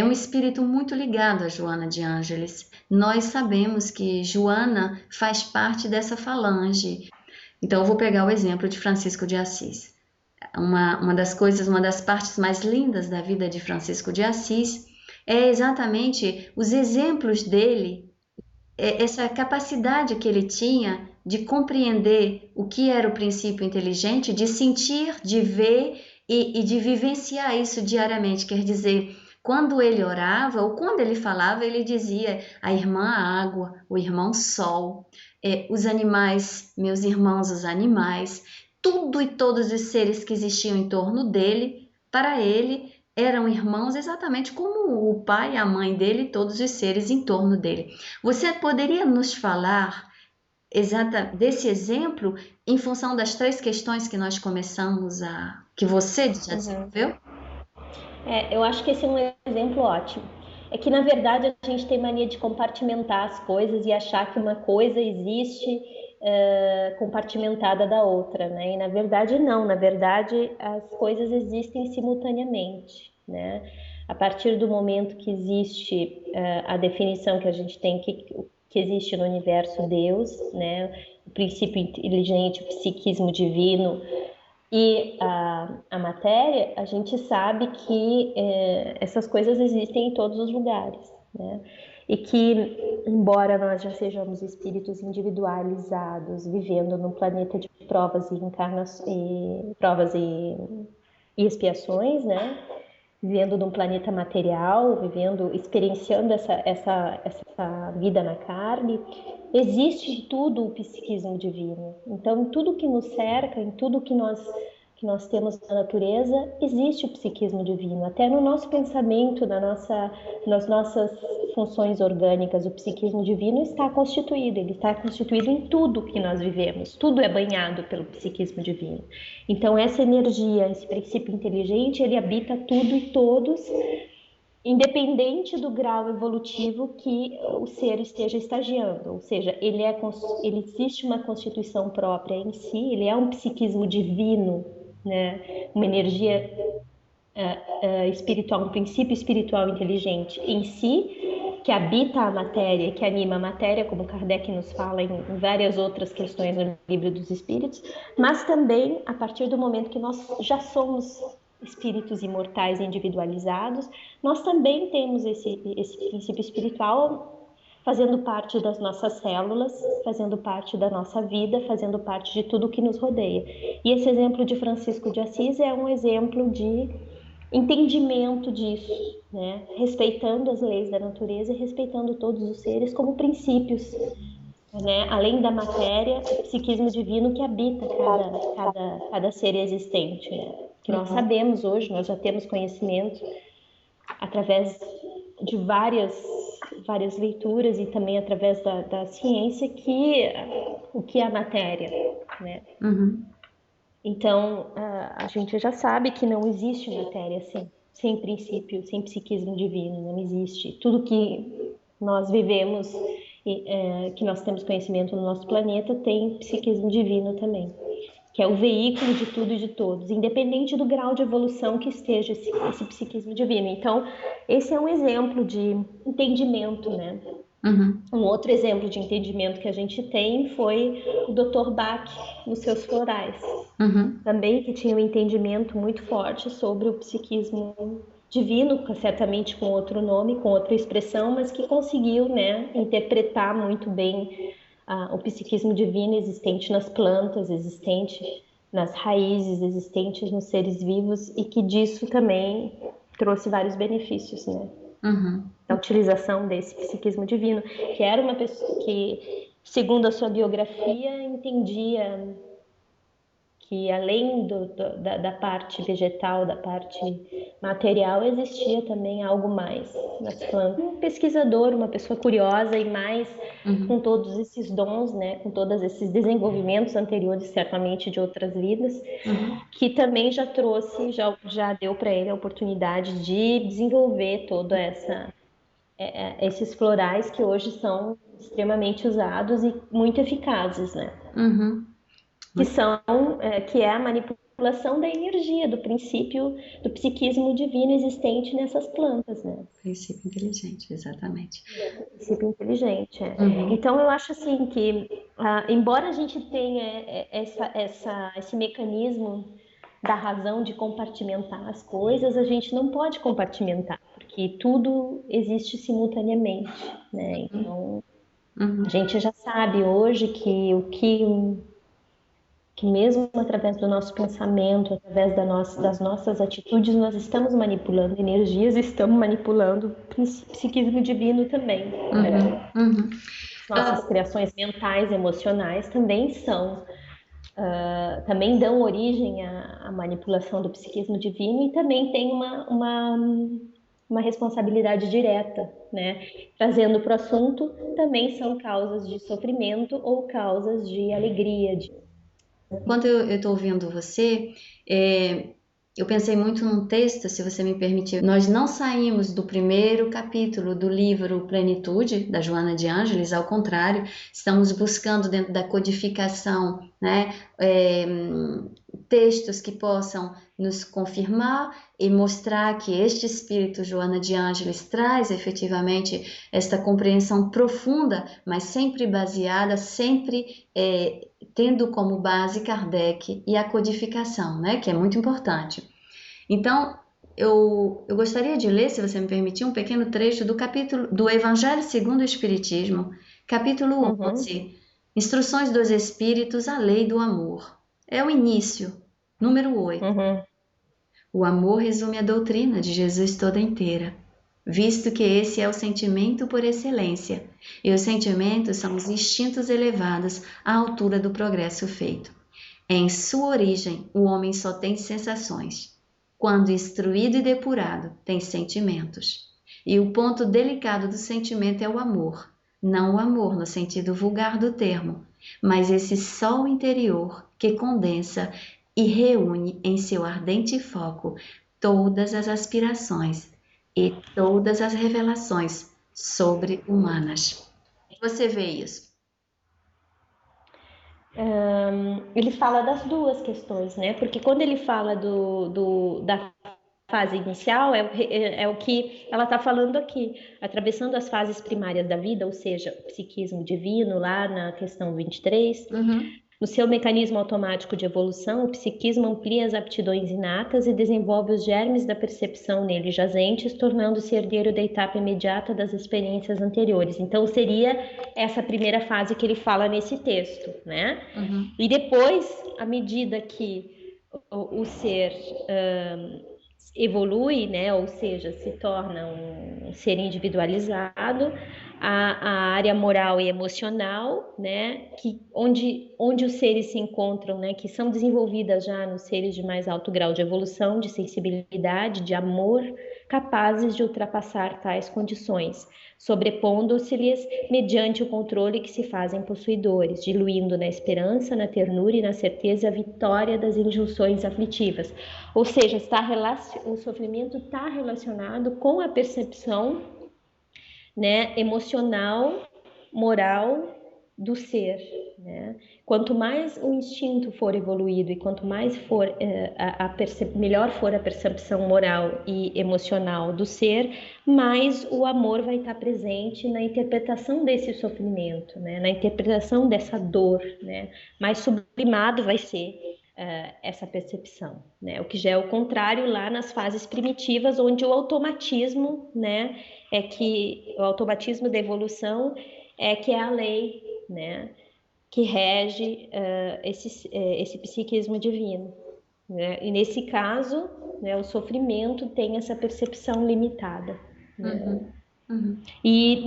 [SPEAKER 2] um espírito muito ligado a Joana de Ângeles. Nós sabemos que Joana faz parte dessa falange. Então, eu vou pegar o exemplo de Francisco de Assis. Uma das partes mais lindas da vida de Francisco de Assis é exatamente os exemplos dele, essa capacidade que ele tinha de compreender o que era o princípio inteligente, de sentir, de ver e de vivenciar isso diariamente. Quer dizer, quando ele orava ou quando ele falava, ele dizia a irmã água, o irmão sol, os animais, meus irmãos, os animais, tudo e todos os seres que existiam em torno dele, para ele eram irmãos exatamente como o pai e a mãe dele e todos os seres em torno dele. Você poderia nos falar desse exemplo em função das três questões que nós começamos que você já desenvolveu?
[SPEAKER 1] Eu acho que esse é um exemplo ótimo. É que, na verdade, a gente tem mania de compartimentar as coisas e achar que uma coisa existe compartimentada da outra, né? E, na verdade, não. Na verdade, as coisas existem simultaneamente, né? a partir do momento que existe a definição que a gente tem que existe no universo Deus, né, o princípio inteligente, o psiquismo divino e a matéria, a gente sabe que essas coisas existem em todos os lugares, né? E que, embora nós já sejamos espíritos individualizados, vivendo num planeta de provas e expiações, né? Vivendo num planeta material, experienciando essa vida na carne, existe em tudo o psiquismo divino. Então, em tudo que nos cerca, em tudo que nós temos na natureza, existe o psiquismo divino. Até no nosso pensamento, nas nossas funções orgânicas, o psiquismo divino está constituído. Ele está constituído em tudo que nós vivemos. Tudo é banhado pelo psiquismo divino. Então, essa energia, esse princípio inteligente, ele habita tudo e todos, independente do grau evolutivo que o ser esteja estagiando, ou seja, ele existe uma constituição própria em si, ele é um psiquismo divino, né? Uma energia espiritual, um princípio espiritual inteligente em si, que habita a matéria, que anima a matéria, como Kardec nos fala em várias outras questões no Livro dos Espíritos, mas também a partir do momento que nós já somos espíritos imortais individualizados, nós também temos esse princípio espiritual fazendo parte das nossas células, fazendo parte da nossa vida, fazendo parte de tudo que nos rodeia. E esse exemplo de Francisco de Assis é um exemplo de entendimento disso, né? Respeitando as leis da natureza e respeitando todos os seres como princípios, né? Além da matéria, o psiquismo divino que habita cada ser existente, né? Que nós sabemos hoje, nós já temos conhecimento através de várias leituras e também através da ciência o que é a matéria, né? Então, a gente já sabe que não existe matéria sem princípio, sem psiquismo divino, não existe. Tudo que nós vivemos, que nós temos conhecimento no nosso planeta, tem psiquismo divino também, que é o veículo de tudo e de todos, independente do grau de evolução que esteja esse psiquismo divino. Então, esse é um exemplo de entendimento, né? Um outro exemplo de entendimento que a gente tem foi o Dr. Bach nos seus florais, também que tinha um entendimento muito forte sobre o psiquismo divino, certamente com outro nome, com outra expressão, mas que conseguiu, né, interpretar muito bem o psiquismo divino existente nas plantas, existente nas raízes, existentes nos seres vivos, e que disso também trouxe vários benefícios, né? A utilização desse psiquismo divino, que era uma pessoa que, segundo a sua biografia, entendia que além da parte vegetal, da parte material, existia também algo mais nas plantas. Um pesquisador, uma pessoa curiosa e mais com todos esses dons, né, com todos esses desenvolvimentos anteriores, certamente de outras vidas, que também já trouxe, já deu para ele a oportunidade de desenvolver toda esses florais que hoje são extremamente usados e muito eficazes, né? Que é a manipulação da energia, do princípio do psiquismo divino existente nessas plantas, né?
[SPEAKER 2] Princípio inteligente, exatamente.
[SPEAKER 1] Princípio inteligente, Então eu acho assim que, embora a gente tenha esse mecanismo da razão de compartimentar as coisas, a gente não pode compartimentar, porque tudo existe simultaneamente, né? Então a gente já sabe hoje que mesmo através do nosso pensamento, através das nossas atitudes, nós estamos manipulando energias, estamos manipulando o psiquismo divino também. Nossas criações mentais, emocionais também também dão origem à manipulação do psiquismo divino e também tem uma responsabilidade direta, né? Trazendo para o assunto, também são causas de sofrimento ou causas de alegria,
[SPEAKER 2] Enquanto eu estou ouvindo você, eu pensei muito num texto, se você me permitir. Nós não saímos do primeiro capítulo do livro Plenitude, da Joana de Ângeles, ao contrário, estamos buscando dentro da codificação, né, textos que possam nos confirmar e mostrar que este espírito Joana de Ângeles traz efetivamente esta compreensão profunda, mas sempre baseada, sempre tendo como base Kardec e a codificação, né, que é muito importante. Então, eu gostaria de ler, se você me permitir, um pequeno trecho do capítulo do Evangelho segundo o Espiritismo, capítulo 11, Instruções dos Espíritos à Lei do Amor. É o início, número 8. O amor resume a doutrina de Jesus toda inteira, visto que esse é o sentimento por excelência, e os sentimentos são os instintos elevados à altura do progresso feito. Em sua origem, o homem só tem sensações. Quando instruído e depurado, tem sentimentos. E o ponto delicado do sentimento é o amor, não o amor no sentido vulgar do termo, mas esse sol interior que condensa e reúne em seu ardente foco todas as aspirações e todas as revelações sobre-humanas. Você vê isso?
[SPEAKER 1] Ele fala das duas questões, né? Porque quando ele fala da fase inicial, é o que ela está falando aqui, atravessando as fases primárias da vida, ou seja, o psiquismo divino, lá na questão 23. No seu mecanismo automático de evolução, o psiquismo amplia as aptidões inatas e desenvolve os germes da percepção nele jazentes, tornando-se herdeiro da etapa imediata das experiências anteriores. Então, seria essa primeira fase que ele fala nesse texto, né? E depois, à medida que o ser evolui, né? Ou seja, se torna um ser individualizado, a área moral e emocional, né, onde os seres se encontram, né, que são desenvolvidas já nos seres de mais alto grau de evolução, de sensibilidade, de amor, capazes de ultrapassar tais condições, sobrepondo-se-lhes mediante o controle que se fazem possuidores, diluindo na esperança, na ternura e na certeza a vitória das injunções aflitivas. Ou seja, o sofrimento está relacionado com a percepção, né, emocional, moral do ser, né? Quanto mais o instinto for evoluído e quanto mais for melhor for a percepção moral e emocional do ser, mais o amor vai estar presente na interpretação desse sofrimento, né? Na interpretação dessa dor, né? Mais sublimado vai ser essa percepção, né? O que já é o contrário lá nas fases primitivas, onde o automatismo, né, o automatismo da evolução que é a lei, né, que rege esse psiquismo divino, né? E nesse caso, né, o sofrimento tem essa percepção limitada, né? E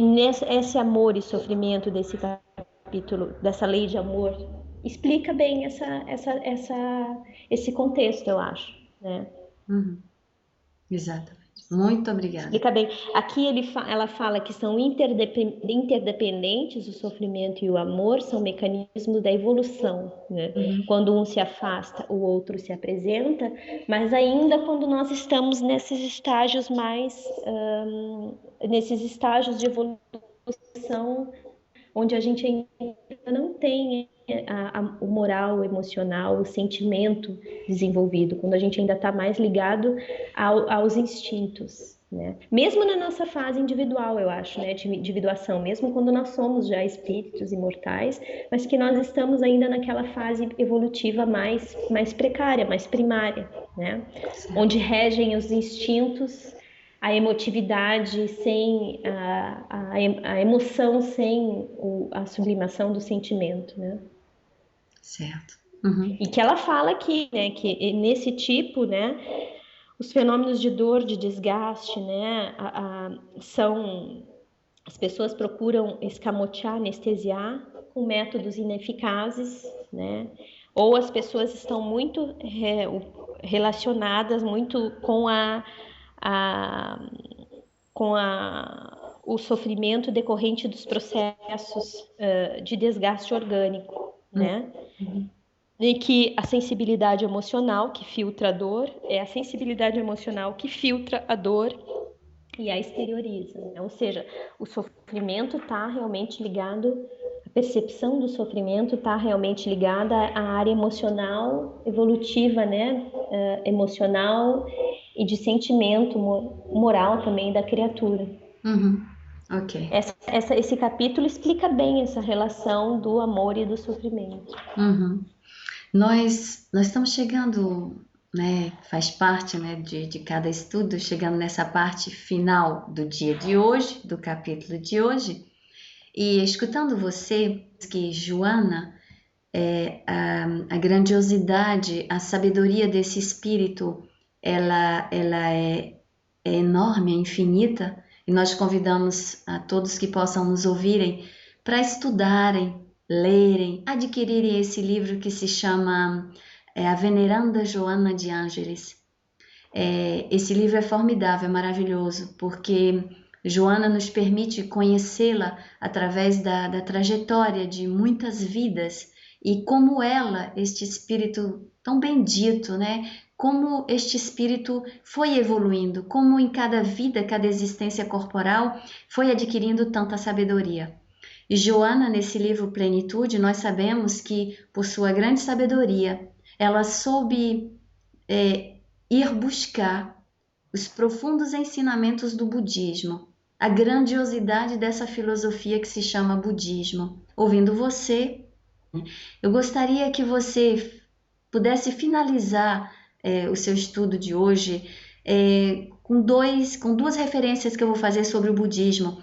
[SPEAKER 1] esse amor e sofrimento desse capítulo, dessa lei de amor, explica bem esse contexto, eu acho, né?
[SPEAKER 2] Exatamente. Muito obrigada.
[SPEAKER 1] Explica bem. Aqui ela fala que são interdependentes, o sofrimento e o amor são mecanismos da evolução, né? Quando um se afasta, o outro se apresenta, mas ainda quando nós estamos nesses estágios nesses estágios de evolução, onde a gente ainda não tem o moral, o emocional, o sentimento desenvolvido, quando a gente ainda está mais ligado aos instintos, né? Mesmo na nossa fase individual, eu acho, né, de individuação, mesmo quando nós somos já espíritos imortais, mas que nós estamos ainda naquela fase evolutiva mais precária, mais primária, né? Onde regem os instintos, a emotividade sem a emoção sem a sublimação do sentimento, né?
[SPEAKER 2] Certo.
[SPEAKER 1] E que ela fala aqui, né, que nesse tipo, né, os fenômenos de dor, de desgaste, né, as pessoas procuram escamotear, anestesiar com métodos ineficazes, né, ou as pessoas estão muito relacionadas muito com o sofrimento decorrente dos processos de desgaste orgânico, né? E que a sensibilidade emocional que filtra a dor é a sensibilidade emocional que filtra a dor e a exterioriza, né? Ou seja, o sofrimento está realmente ligado à percepção do sofrimento está realmente ligada à área emocional, evolutiva, né? Emocional e de sentimento moral também da criatura.
[SPEAKER 2] Ok.
[SPEAKER 1] Esse capítulo explica bem essa relação do amor e do sofrimento.
[SPEAKER 2] Nós estamos chegando, né, faz parte, né, de cada estudo, chegando nessa parte final do dia de hoje, do capítulo de hoje, e escutando você, que Joana, a grandiosidade, a sabedoria desse espírito, ela é enorme, é infinita, e nós convidamos a todos que possam nos ouvirem para estudarem, lerem, adquirirem esse livro que se chama A Veneranda Joana de Ângeles. Esse livro é formidável, é maravilhoso, porque Joana nos permite conhecê-la através da trajetória de muitas vidas e como ela, este espírito tão bendito, né? Como este espírito foi evoluindo, como em cada vida, cada existência corporal foi adquirindo tanta sabedoria. E Joana, nesse livro Plenitude, nós sabemos que, por sua grande sabedoria, ela soube ir buscar os profundos ensinamentos do budismo, a grandiosidade dessa filosofia que se chama budismo. Ouvindo você, eu gostaria que você pudesse finalizar o seu estudo de hoje com duas referências que eu vou fazer sobre o budismo.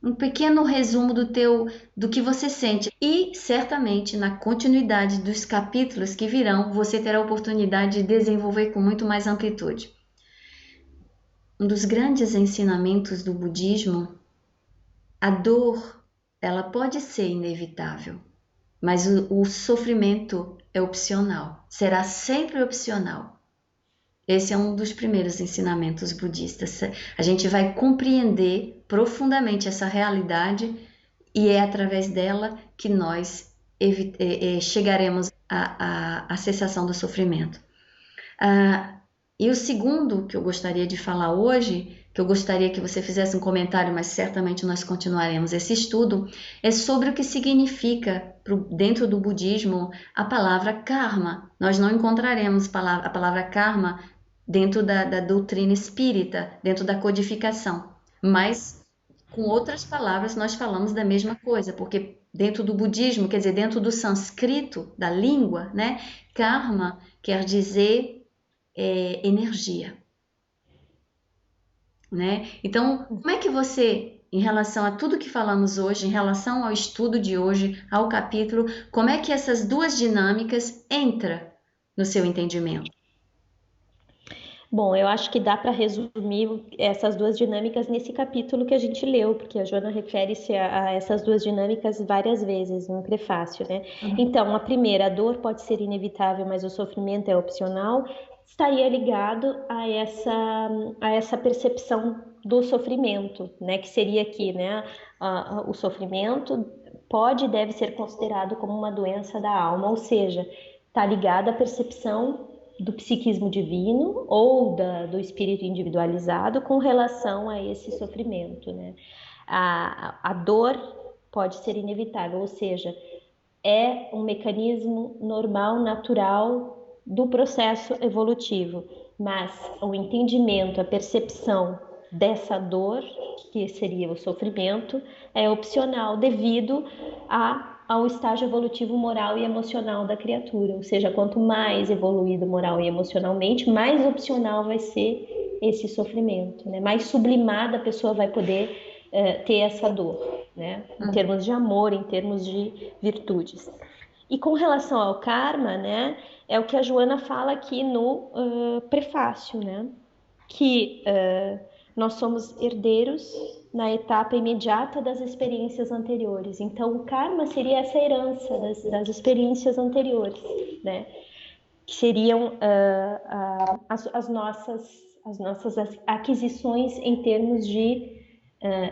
[SPEAKER 2] Um pequeno resumo do que você sente. E, certamente, na continuidade dos capítulos que virão, você terá a oportunidade de desenvolver com muito mais amplitude. Um dos grandes ensinamentos do budismo, a dor, ela pode ser inevitável, mas o sofrimento é opcional, será sempre opcional. Esse é um dos primeiros ensinamentos budistas. A gente vai compreender profundamente essa realidade e é através dela que nós chegaremos à cessação do sofrimento. E o segundo que eu gostaria de falar hoje, que eu gostaria que você fizesse um comentário, mas certamente nós continuaremos esse estudo, é sobre o que significa dentro do budismo a palavra karma. Nós não encontraremos a palavra karma dentro da doutrina espírita, dentro da codificação, mas com outras palavras nós falamos da mesma coisa, porque dentro do budismo, quer dizer, dentro do sânscrito, da língua, né, karma quer dizer energia, né? Então, como é que você, em relação a tudo que falamos hoje, em relação ao estudo de hoje, ao capítulo, como é que essas duas dinâmicas entram no seu entendimento?
[SPEAKER 1] Bom, eu acho que dá para resumir essas duas dinâmicas nesse capítulo que a gente leu, porque a Joana refere-se a essas duas dinâmicas várias vezes no prefácio, né? Então, a primeira, a dor pode ser inevitável, mas o sofrimento é opcional, estaria ligado a essa percepção do sofrimento, né? Que seria aqui, né? O sofrimento pode e deve ser considerado como uma doença da alma, ou seja, está ligado à percepção do psiquismo divino ou do espírito individualizado com relação a esse sofrimento, né? A dor pode ser inevitável, ou seja, é um mecanismo normal, natural do processo evolutivo, mas o entendimento, a percepção dessa dor, que seria o sofrimento, é opcional devido ao estágio evolutivo moral e emocional da criatura, ou seja, quanto mais evoluído moral e emocionalmente, mais opcional vai ser esse sofrimento, né? Mais sublimada a pessoa vai poder ter essa dor, né? Em termos de amor, em termos de virtudes. E com relação ao karma, né, é o que a Joana fala aqui no prefácio, né? Que nós somos herdeiros na etapa imediata das experiências anteriores. Então, o karma seria essa herança das experiências anteriores, né? Que seriam as nossas aquisições em termos de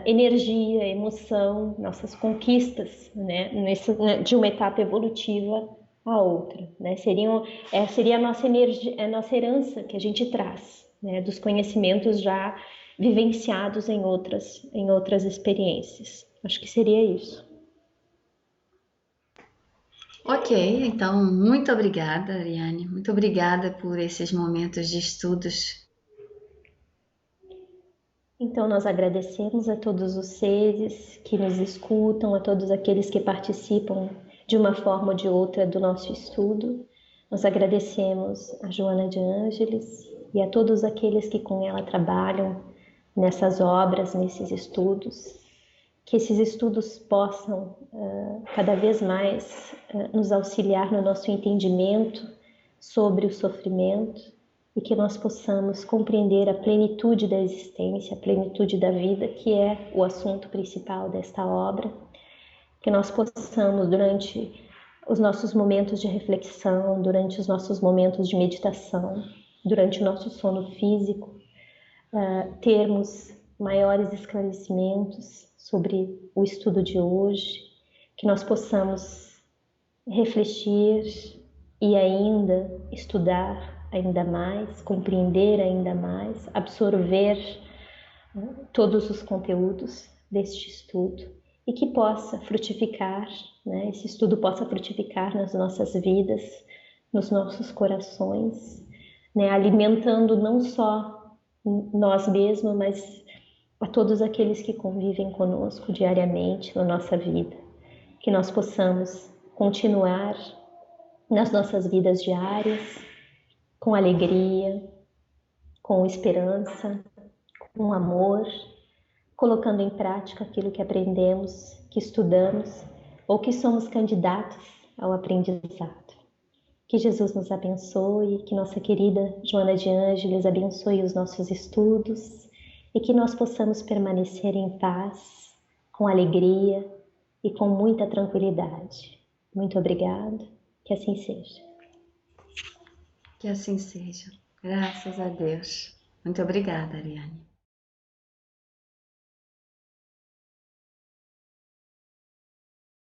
[SPEAKER 1] energia, emoção, nossas conquistas, né? De uma etapa evolutiva a outra, né? Seria a nossa energia, a nossa herança que a gente traz, né? Dos conhecimentos já vivenciados em outras experiências. Acho que seria isso.
[SPEAKER 2] Ok, então muito obrigada, Ariane. Muito obrigada por esses momentos de estudos.
[SPEAKER 1] Então, nós agradecemos a todos os seres que nos escutam, a todos aqueles que participam de uma forma ou de outra do nosso estudo. Nós agradecemos a Joana de Ângeles e a todos aqueles que com ela trabalham nessas obras, nesses estudos. Que esses estudos possam cada vez mais nos auxiliar no nosso entendimento sobre o sofrimento e que nós possamos compreender a plenitude da existência, a plenitude da vida, que é o assunto principal desta obra, que nós possamos, durante os nossos momentos de reflexão, durante os nossos momentos de meditação, durante o nosso sono físico, termos maiores esclarecimentos sobre o estudo de hoje, que nós possamos refletir e ainda estudar ainda mais, compreender ainda mais, absorver todos os conteúdos deste estudo e que possa frutificar, né, esse estudo possa frutificar nas nossas vidas, nos nossos corações, né, alimentando não só nós mesmos, mas a todos aqueles que convivem conosco diariamente na nossa vida, que nós possamos continuar nas nossas vidas diárias com alegria, com esperança, com amor, colocando em prática aquilo que aprendemos, que estudamos ou que somos candidatos ao aprendizado. Que Jesus nos abençoe, que nossa querida Joana de Ângeles abençoe os nossos estudos e que nós possamos permanecer em paz, com alegria e com muita tranquilidade. Muito obrigada, que assim seja.
[SPEAKER 2] Que assim seja. Graças a Deus. Muito obrigada, Ariane.